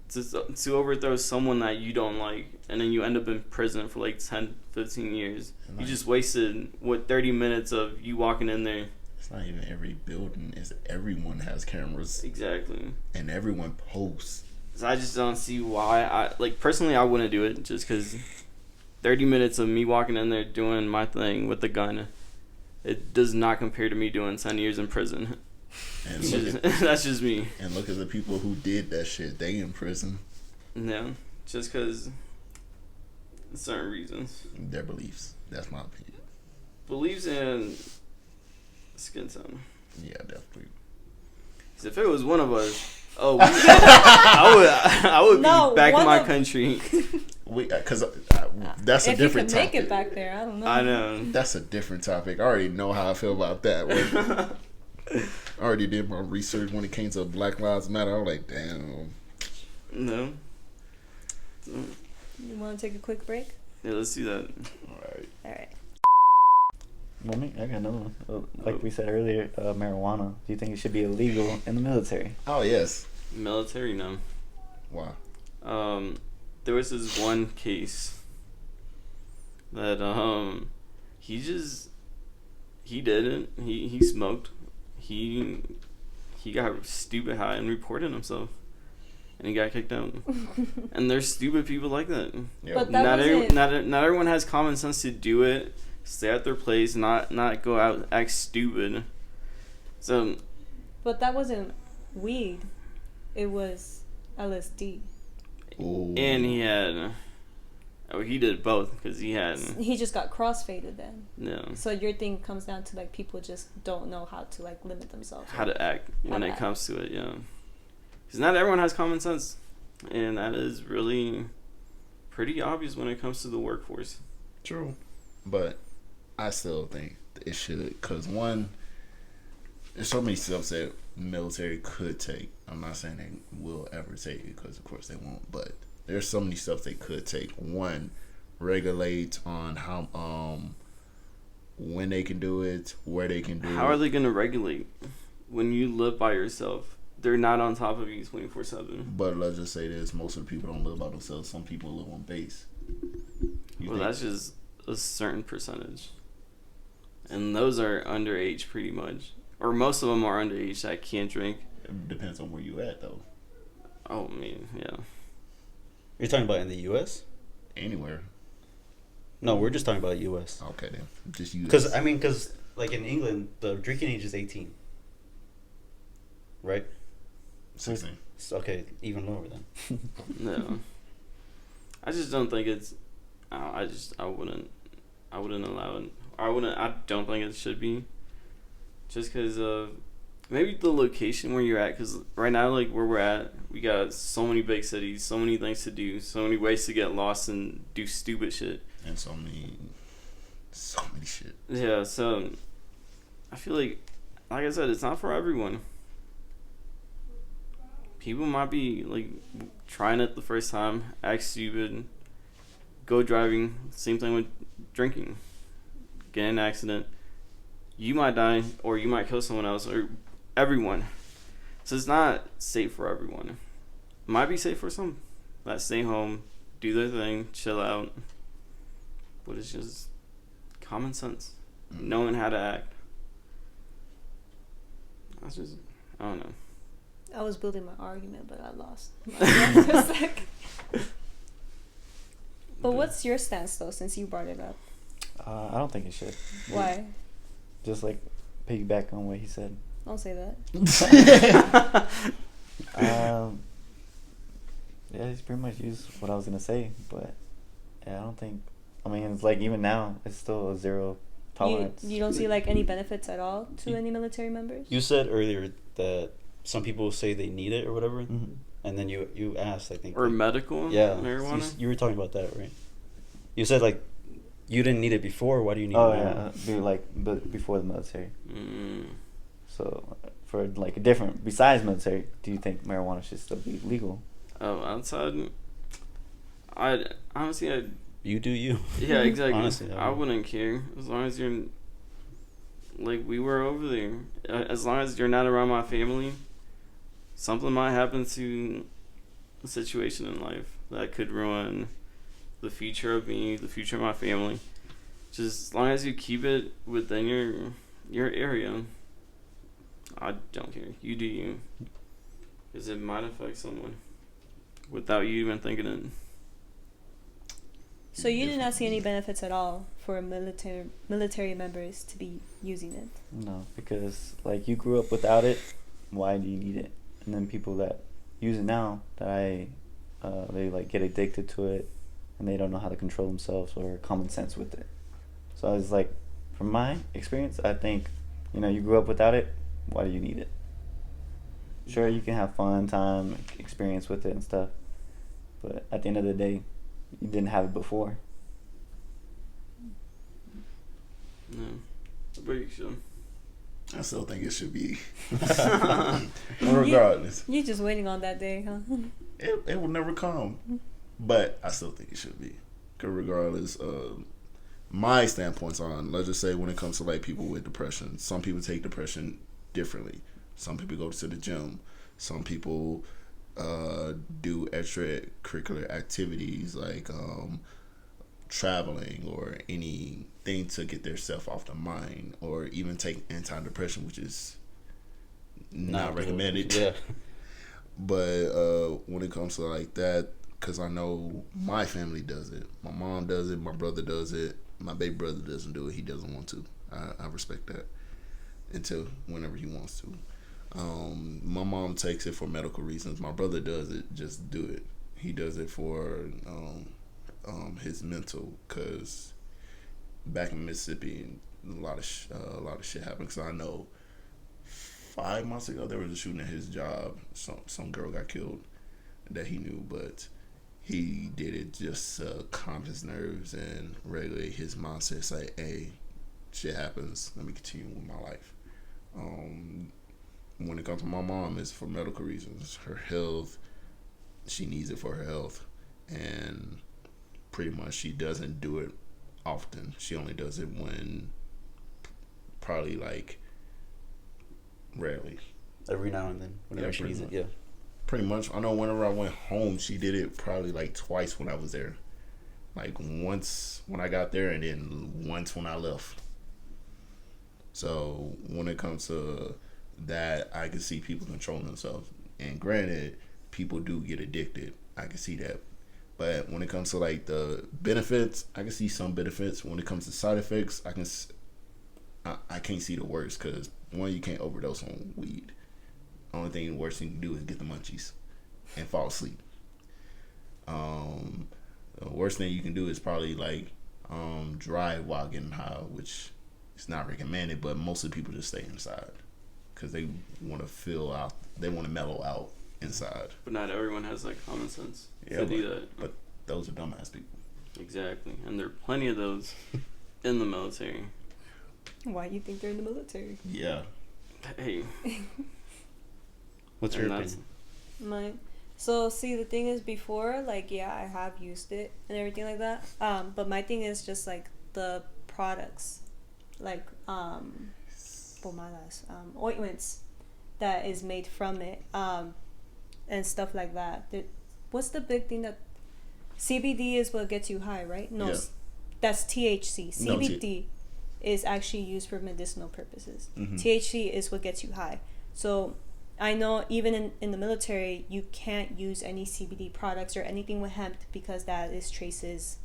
to overthrow someone that you don't like, and then you end up in prison for like 10, 15 years. You just wasted 30 minutes of you walking in there. It's not even every building; it's everyone has cameras. Exactly. And everyone posts. So I just don't see why. Personally, I wouldn't do it just because 30 minutes of me walking in there doing my thing with the gun, it does not compare to me doing 10 years in prison. And that's just me. And look at the people who did that shit. They in prison. Yeah, just because certain reasons. Their beliefs. That's my opinion. Beliefs and skin tone. Yeah, definitely. Because if it was one of us, I would be back in my country. Because that's a different topic. If you can make it back there, I don't know. I know. That's a different topic. I already know how I feel about that one. I already did my research when it came to Black Lives Matter. I was like, damn. No. You want to take a quick break? Yeah, let's do that. All right. Well, I got another one. Like we said earlier, marijuana. Do you think it should be illegal in the military? Oh, yes. Military, no. Why? There was this one case that he did it. He smoked. He got stupid high and reported himself, and he got kicked out. And there's stupid people like that. Yep. But that not everyone has common sense to do it. Stay at their place, not go out act stupid. So. But that wasn't weed. It was LSD. Ooh. And he had. He did both because he had. He just got crossfaded then. Yeah. So your thing comes down to like people just don't know how to like limit themselves. How to act when it comes to it, yeah. Because not everyone has common sense, and that is really pretty obvious when it comes to the workforce. True. But I still think it should, because one, there's so many steps that military could take. I'm not saying they will ever take it, because of course they won't, but there's so many steps they could take. One, regulate on how when they can do it, where they can do it. How are they going to regulate when you live by yourself? They're not on top of you 24/7. But let's just say this: most of the people don't live by themselves. Some people live on base. That's just a certain percentage, and those are underage pretty much, or most of them are underage that can't drink. It depends on where you at, though. Oh, I mean, yeah. You're talking about in the U.S.? Anywhere. No, we're just talking about U.S. Okay, then. Just U.S. Because like in England, the drinking age is 18. Right? 16. Okay, even lower then. No. I just don't think it's... I wouldn't allow it. I don't think it should be. Just because of... Maybe the location where you're at, because right now, like, where we're at, we got so many big cities, so many things to do, so many ways to get lost and do stupid shit. And so many shit. Yeah, so I feel like I said, it's not for everyone. People might be, like, trying it the first time, act stupid, go driving, same thing with drinking, get in an accident. You might die, or you might kill someone else, or everyone. So it's not safe for everyone. Might be safe for some that stay home, do their thing, chill out. But it's just common sense, knowing how to act. That's just, I don't know. I was building my argument, but I lost. For a sec. But what's your stance though, since you brought it up? I don't think it should. Why? Just like piggyback on what he said. Don't say that. Yeah, he's pretty much used what I was gonna say, but yeah, I don't think. I mean, it's like even now, it's still a zero tolerance. You don't see like any benefits at all to any military members? You said earlier that some people say they need it or whatever, Mhm. and then you asked, I think, Or like, medical marijuana. You were talking about that, right? You said like you didn't need it before. Why do you need Oh it yeah, now? but before the military. Mm. So for like a different besides military, do you think marijuana should still be legal? Oh, outside, I honestly, You do you. yeah, exactly. Honestly, I wouldn't care as long as you're like we were over there. As long as you're not around my family, something might happen to a situation in life that could ruin the future of me, the future of my family. Just as long as you keep it within your area, I don't care. You do you, because it might affect someone without you even thinking it. So you did not see any benefits at all for military members to be using it? No, because like you grew up without it, why do you need it? And then people that use it now, they like get addicted to it, and they don't know how to control themselves or common sense with it. So it's like, from my experience, I think, you grew up without it, why do you need it? Sure, you can have fun time, experience with it and stuff, but at the end of the day, you didn't have it before. No, but you should. I still think it should be. Regardless, You just waiting on that day, huh? it will never come. But I still think it should be. 'Cause regardless, my standpoints on, let's just say when it comes to like people with depression, some people take depression differently. Some people go to the gym. Some people do extracurricular activities like traveling or anything to get their self off the mind, or even take antidepressant, which is not recommended. Yeah. But when it comes to like that, because I know my family does it. My mom does it. My brother does it. My baby brother doesn't do it. He doesn't want to. I respect that until whenever he wants to. My mom takes it for medical reasons. My brother does it just do it. He does it for his mental, because back in Mississippi, a lot of shit happened. Because I know 5 months ago there was a shooting at his job. Some girl got killed that he knew, but he did it just to calm his nerves and regulate his mindset. Say, hey, shit happens. Let me continue with my life. When it comes to my mom, it's for medical reasons. Her health, she needs it for her health, and pretty much she doesn't do it often. She only does it when, probably like rarely. Every now and then, whenever she needs it. Yeah. Pretty much. I know whenever I went home, she did it probably like twice when I was there. Like once when I got there, and then once when I left. So when it comes to that, I can see people controlling themselves. And granted, people do get addicted. I can see that. But when it comes to like the benefits, I can see some benefits. When it comes to side effects, I can't see the worst, because one, you can't overdose on weed. Only thing worse thing you can do is get the munchies and fall asleep. The worst thing you can do is probably like drive while getting high, which is not recommended, but most of the people just stay inside because they want to feel out, they want to mellow out inside. But not everyone has that common sense Yeah, to do that. But those are dumbass people. Exactly, and there are plenty of those in the military. Why do you think they're in the military? Yeah. Hey, What's and your that's- opinion? So see, the thing is, before, like, yeah, I have used it and everything like that, but my thing is just like the products, like pomadas, ointments that is made from it, and stuff like that. What's the big thing that CBD is what gets you high, right? No, Yeah. that's THC. No, CBD is actually used for medicinal purposes. Mhm. THC is what gets you high. So I know even in the military, you can't use any CBD products or anything with hemp because that is traces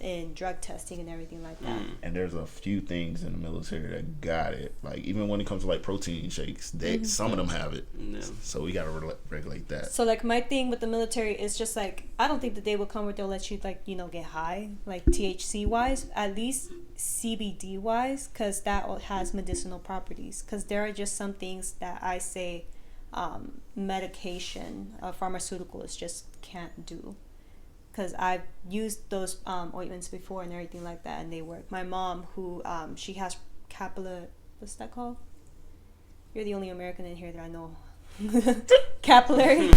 in drug testing and everything like that. And there's a few things in the military that got it. Like even when it comes to like protein shakes, some of them have it. Yeah. So we gotta regulate that. So like my thing with the military is just like I don't think the day will come where they'll let you like get high like THC wise, at least CBD wise, because that has medicinal properties. Because there are just some things that I say medication, pharmaceuticals just can't do. Because I've used those ointments before and everything like that, and they work. My mom, who she has what's that called? You're the only American in here that I know. Capillary.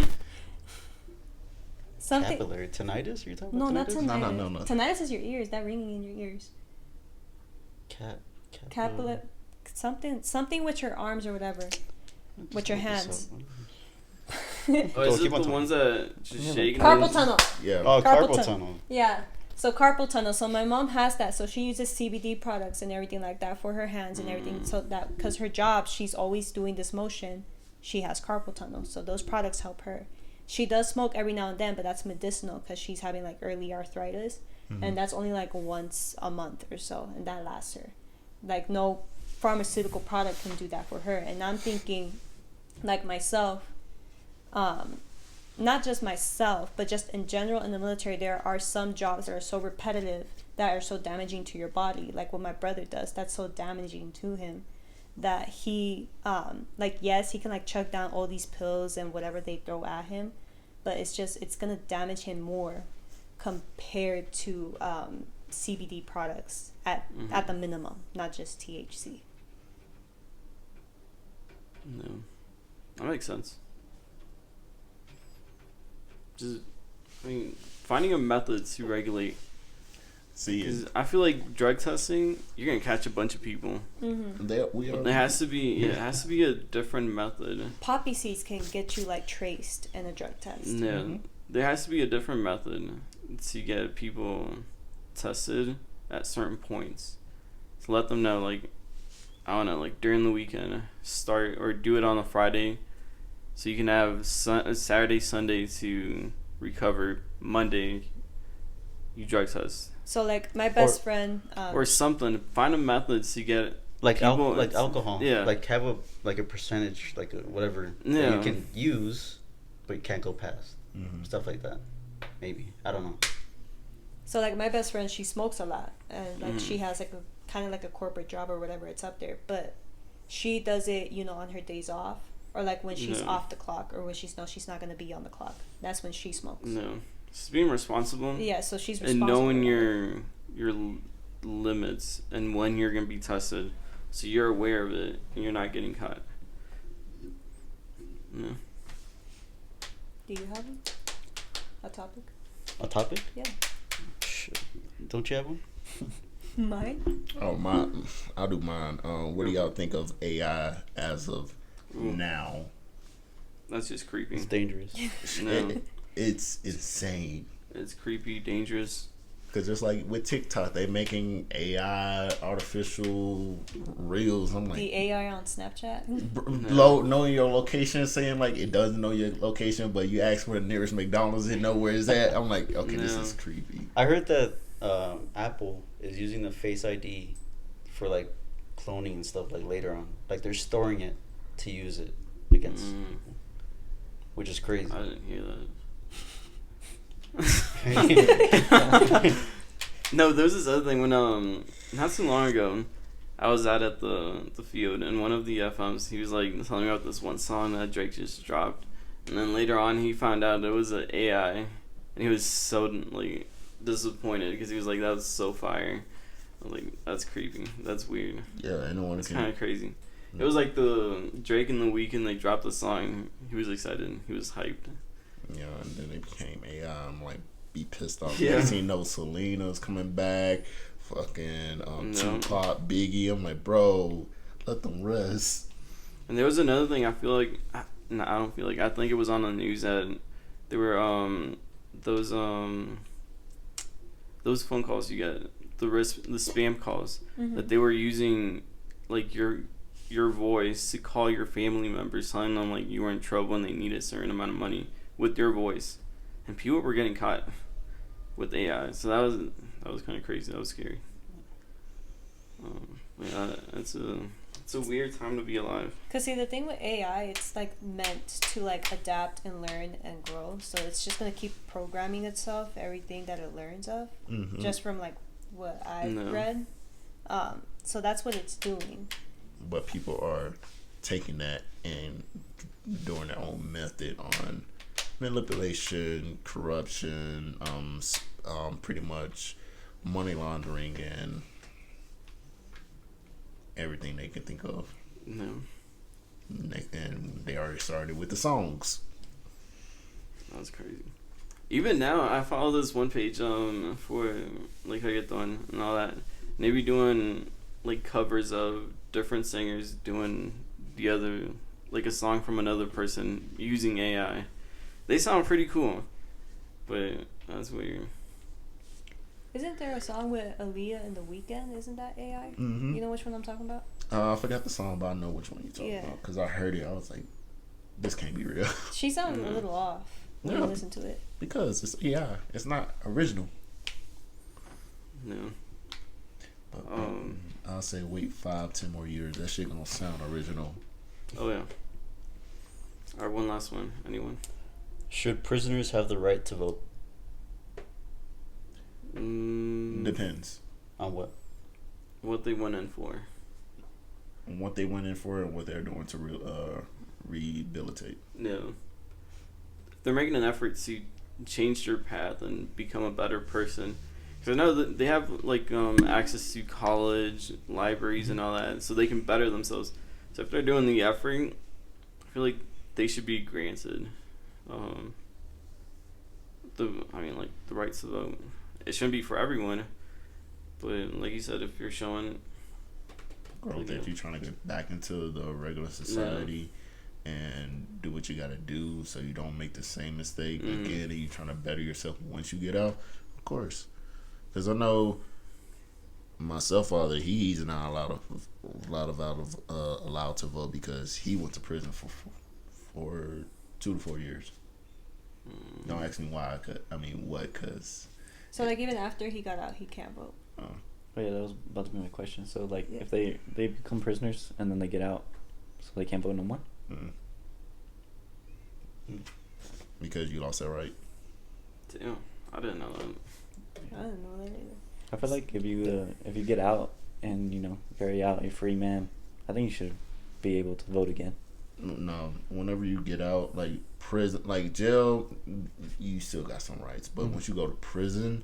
Something. Capillary tinnitus? Are you talking No, about not tinnitus? tinnitus. No. Tinnitus is your ears. That ringing in your ears. Capillary. Something with your arms or whatever. With your hands. Oh, is keep it on the talking. ones that just shake? Carpal tunnel. Yeah. Oh, Carpal carpal tunnel. tunnel. Yeah. So carpal tunnel. So my mom has that. So she uses CBD products and everything like that for her hands and everything. So that because her job, she's always doing this motion. She has carpal tunnel. So those products help her. She does smoke every now and then, but that's medicinal because she's having like early arthritis, and that's only like once a month or so, and that lasts her. Like no pharmaceutical product can do that for her. And I'm thinking, like myself. Not just myself, but just in general in the military, there are some jobs that are so repetitive that are so damaging to your body. Like what my brother does, that's so damaging to him that he, yes, he can like chug down all these pills and whatever they throw at him, but it's going to damage him more compared to CBD products at the minimum, not just THC. No, that makes sense. Finding a method to regulate. See, Because I feel like drug testing, you're gonna catch a bunch of people. Mm-hmm. It has to be a different method. Poppy seeds can get you like traced in a drug test. No, there has to be a different method to get people tested at certain points. To let them know, like, I don't know, like during the weekend, start or do it on a Friday. So you can have Saturday, Sunday to recover. Monday, you drug test. So like my best friend, Or something. Find a method to get Like people, like alcohol. Yeah. Like have a percentage, like whatever that Yeah. you can use, but you can't go past. Stuff like that. Maybe. I don't know. so like my best friend, she smokes a lot, and like she has like a kind of like a corporate job or whatever. It's up there, but she does it, on her days off, or like when she's No. off the clock, or when she's not going to be on the clock. That's when she smokes. No. Just being responsible. Yeah, so she's And responsible. knowing your limits and when you're going to be tested. So you're aware of it and you're not getting caught. No. Do you have a topic? A topic? Yeah. Shit. Don't you have one? Mine? Oh, mine. I'll do mine. What do y'all think of AI as of now? That's just creepy. It's dangerous. No. It's insane. It's creepy, dangerous. Because just like with TikTok, they making AI artificial reels. I'm like, The AI on Snapchat? knowing your location, saying like it doesn't know your location, but you ask for the nearest McDonald's, it know where it's at. I'm like, okay, this No. is creepy. I heard that Apple is using the Face ID for like cloning and stuff like later on. Like they're storing it to use it against people, which is crazy. I didn't hear that. Yeah. No, there's this other thing when not too long ago, I was out at the field and one of the FMs, he was like telling me about this one song that Drake just dropped, and then later on he found out it was an AI, and he was so like disappointed because he was like, that was so fire. I was like, that's creepy, that's weird, Yeah, anyone it's can. kind of crazy. It was like the Drake in the weekend they dropped the song, he was excited, he was hyped. Yeah, and then it became AI. I'm like, be pissed off. Yeah. Next thing you know, Selena's coming back. Fucking No. Tupac, Biggie. I'm like, bro, let them rest. And there was another thing. I feel like, no, I don't feel like. I think it was on the news that there were those those phone calls you get, the spam calls, that they were using like your voice to call your family members, telling them like you were in trouble and they needed a certain amount of money with your voice, and people were getting caught with AI. So that was kind of crazy. That was scary. Yeah, it's a weird time to be alive. Cause see, the thing with AI, it's like meant to like adapt and learn and grow. So it's just gonna keep programming itself, everything that it learns of, just from like what I've read. So that's what it's doing. But people are taking that and doing their own method on manipulation, corruption, pretty much money laundering and everything they can think of. No. And they already started with the songs. That's crazy. Even now, I follow this one page for like Reggaeton and all that. And they be doing like covers of different singers doing the other, like a song from another person using AI. They sound pretty cool, but that's weird. Isn't there a song with Aaliyah and The Weeknd? Isn't that AI? Mm-hmm. You know which one I'm talking about? I forgot the song, but I know which one you're talking about because I heard it. I was like, this can't be real. She sounded a little off when you listen to it. Because it's AI. It's not original. No. But I'll say wait 5-10 more years. That shit gonna sound original. Oh yeah. Alright, one last one. Anyone? Should prisoners have the right to vote? Depends on what? What they went in for. On what they went in for and what they're doing to rehabilitate. No. They're making an effort to change their path and become a better person. Because I know that they have like access to college, libraries, and all that, so they can better themselves. So if they're doing the effort, I feel like they should be granted the rights to vote. It shouldn't be for everyone, but like you said, if you're showing growth, if you're trying to get back into the regular society and do what you got to do so you don't make the same mistake again, and you're trying to better yourself once you get out, of course. Because I know my stepfather, he's not allowed to vote because he went to prison for 2 to 4 years. Don't ask me why. Because so like even after he got out, he can't vote. Oh yeah, that was about to be my question. So like, if they become prisoners and then they get out, so they can't vote no more. Because you lost that right. Damn, I didn't know that. I didn't know that either. I feel like if you get out and you're out, you're a free man, I think you should be able to vote again. No, whenever you get out, like prison, like jail, you still got some rights. But once you go to prison,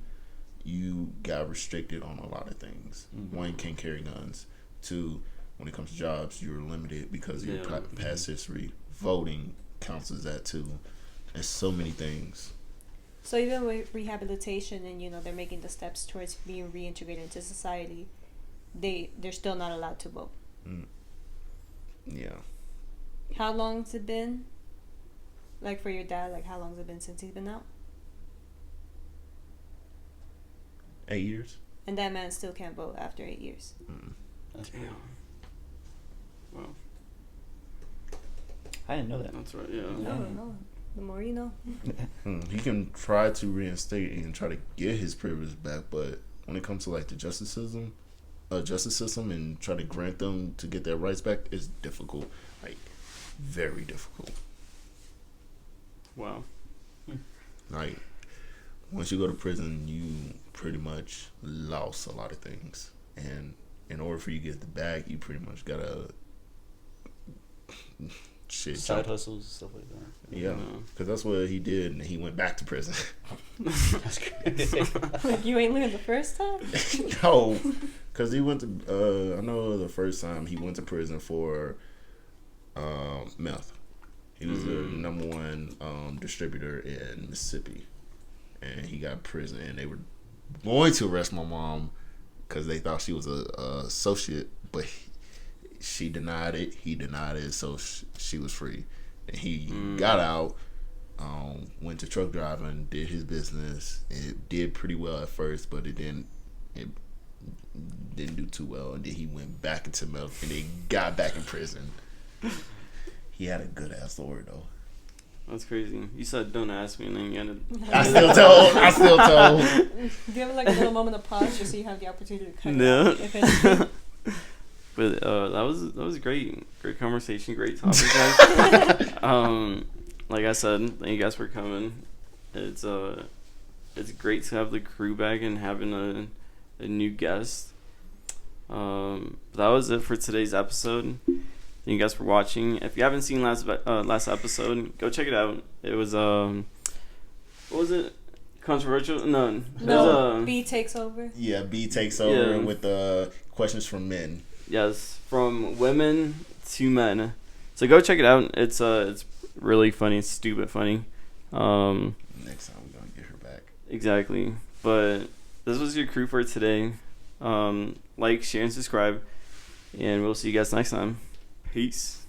you got restricted on a lot of things. One, you can't carry guns. 2, when it comes to jobs, you're limited because of your past history. Voting counts as that too. There's so many things. So even with rehabilitation and they're making the steps towards being reintegrated into society, they're still not allowed to vote. Yeah. How long's it been? Like for your dad, like how long's it been since he's been out? 8 years. And that man still can't vote after 8 years. Damn. Wow. I didn't know that. That's right. Yeah. No. The more you know. He can try to reinstate and try to get his privilege back, but when it comes to like the justice system and try to grant them to get their rights back, it's difficult. Like very difficult. Wow. Like once you go to prison, you pretty much lost a lot of things, and in order for you to get it back, you pretty much gotta side hustles, stuff like that. Yeah, because that's what he did, and he went back to prison. That's crazy. Like you ain't learned the first time? No, because he went to. I know the first time he went to prison for meth. He was the #1 distributor in Mississippi, and he got in prison. And they were going to arrest my mom because they thought she was a associate, but she denied it. He denied it. So she was free. And he got out. Went to truck driving. Did his business. It did pretty well at first, but it didn't do too well. And then he went back into milk, and then got back in prison. He had a good ass story though. That's crazy. You said don't ask me, and then you ended. I still told. Give it like a little moment of pause just so you have the opportunity to cut No. it out, if anything. But that was great conversation, great topic, guys. Like I said, thank you guys for coming. It's great to have the crew back and having a new guest. But that was it for today's episode. Thank you guys for watching. If you haven't seen last episode, go check it out. It was what was it? Controversial? No. B takes over. Yeah, B takes over with the questions from men. Yes, from women to men. So go check it out. It's really funny. It's stupid funny. Next time we're gonna get her back. Exactly. But this was your crew for today. Like, share, and subscribe. And we'll see you guys next time. Peace.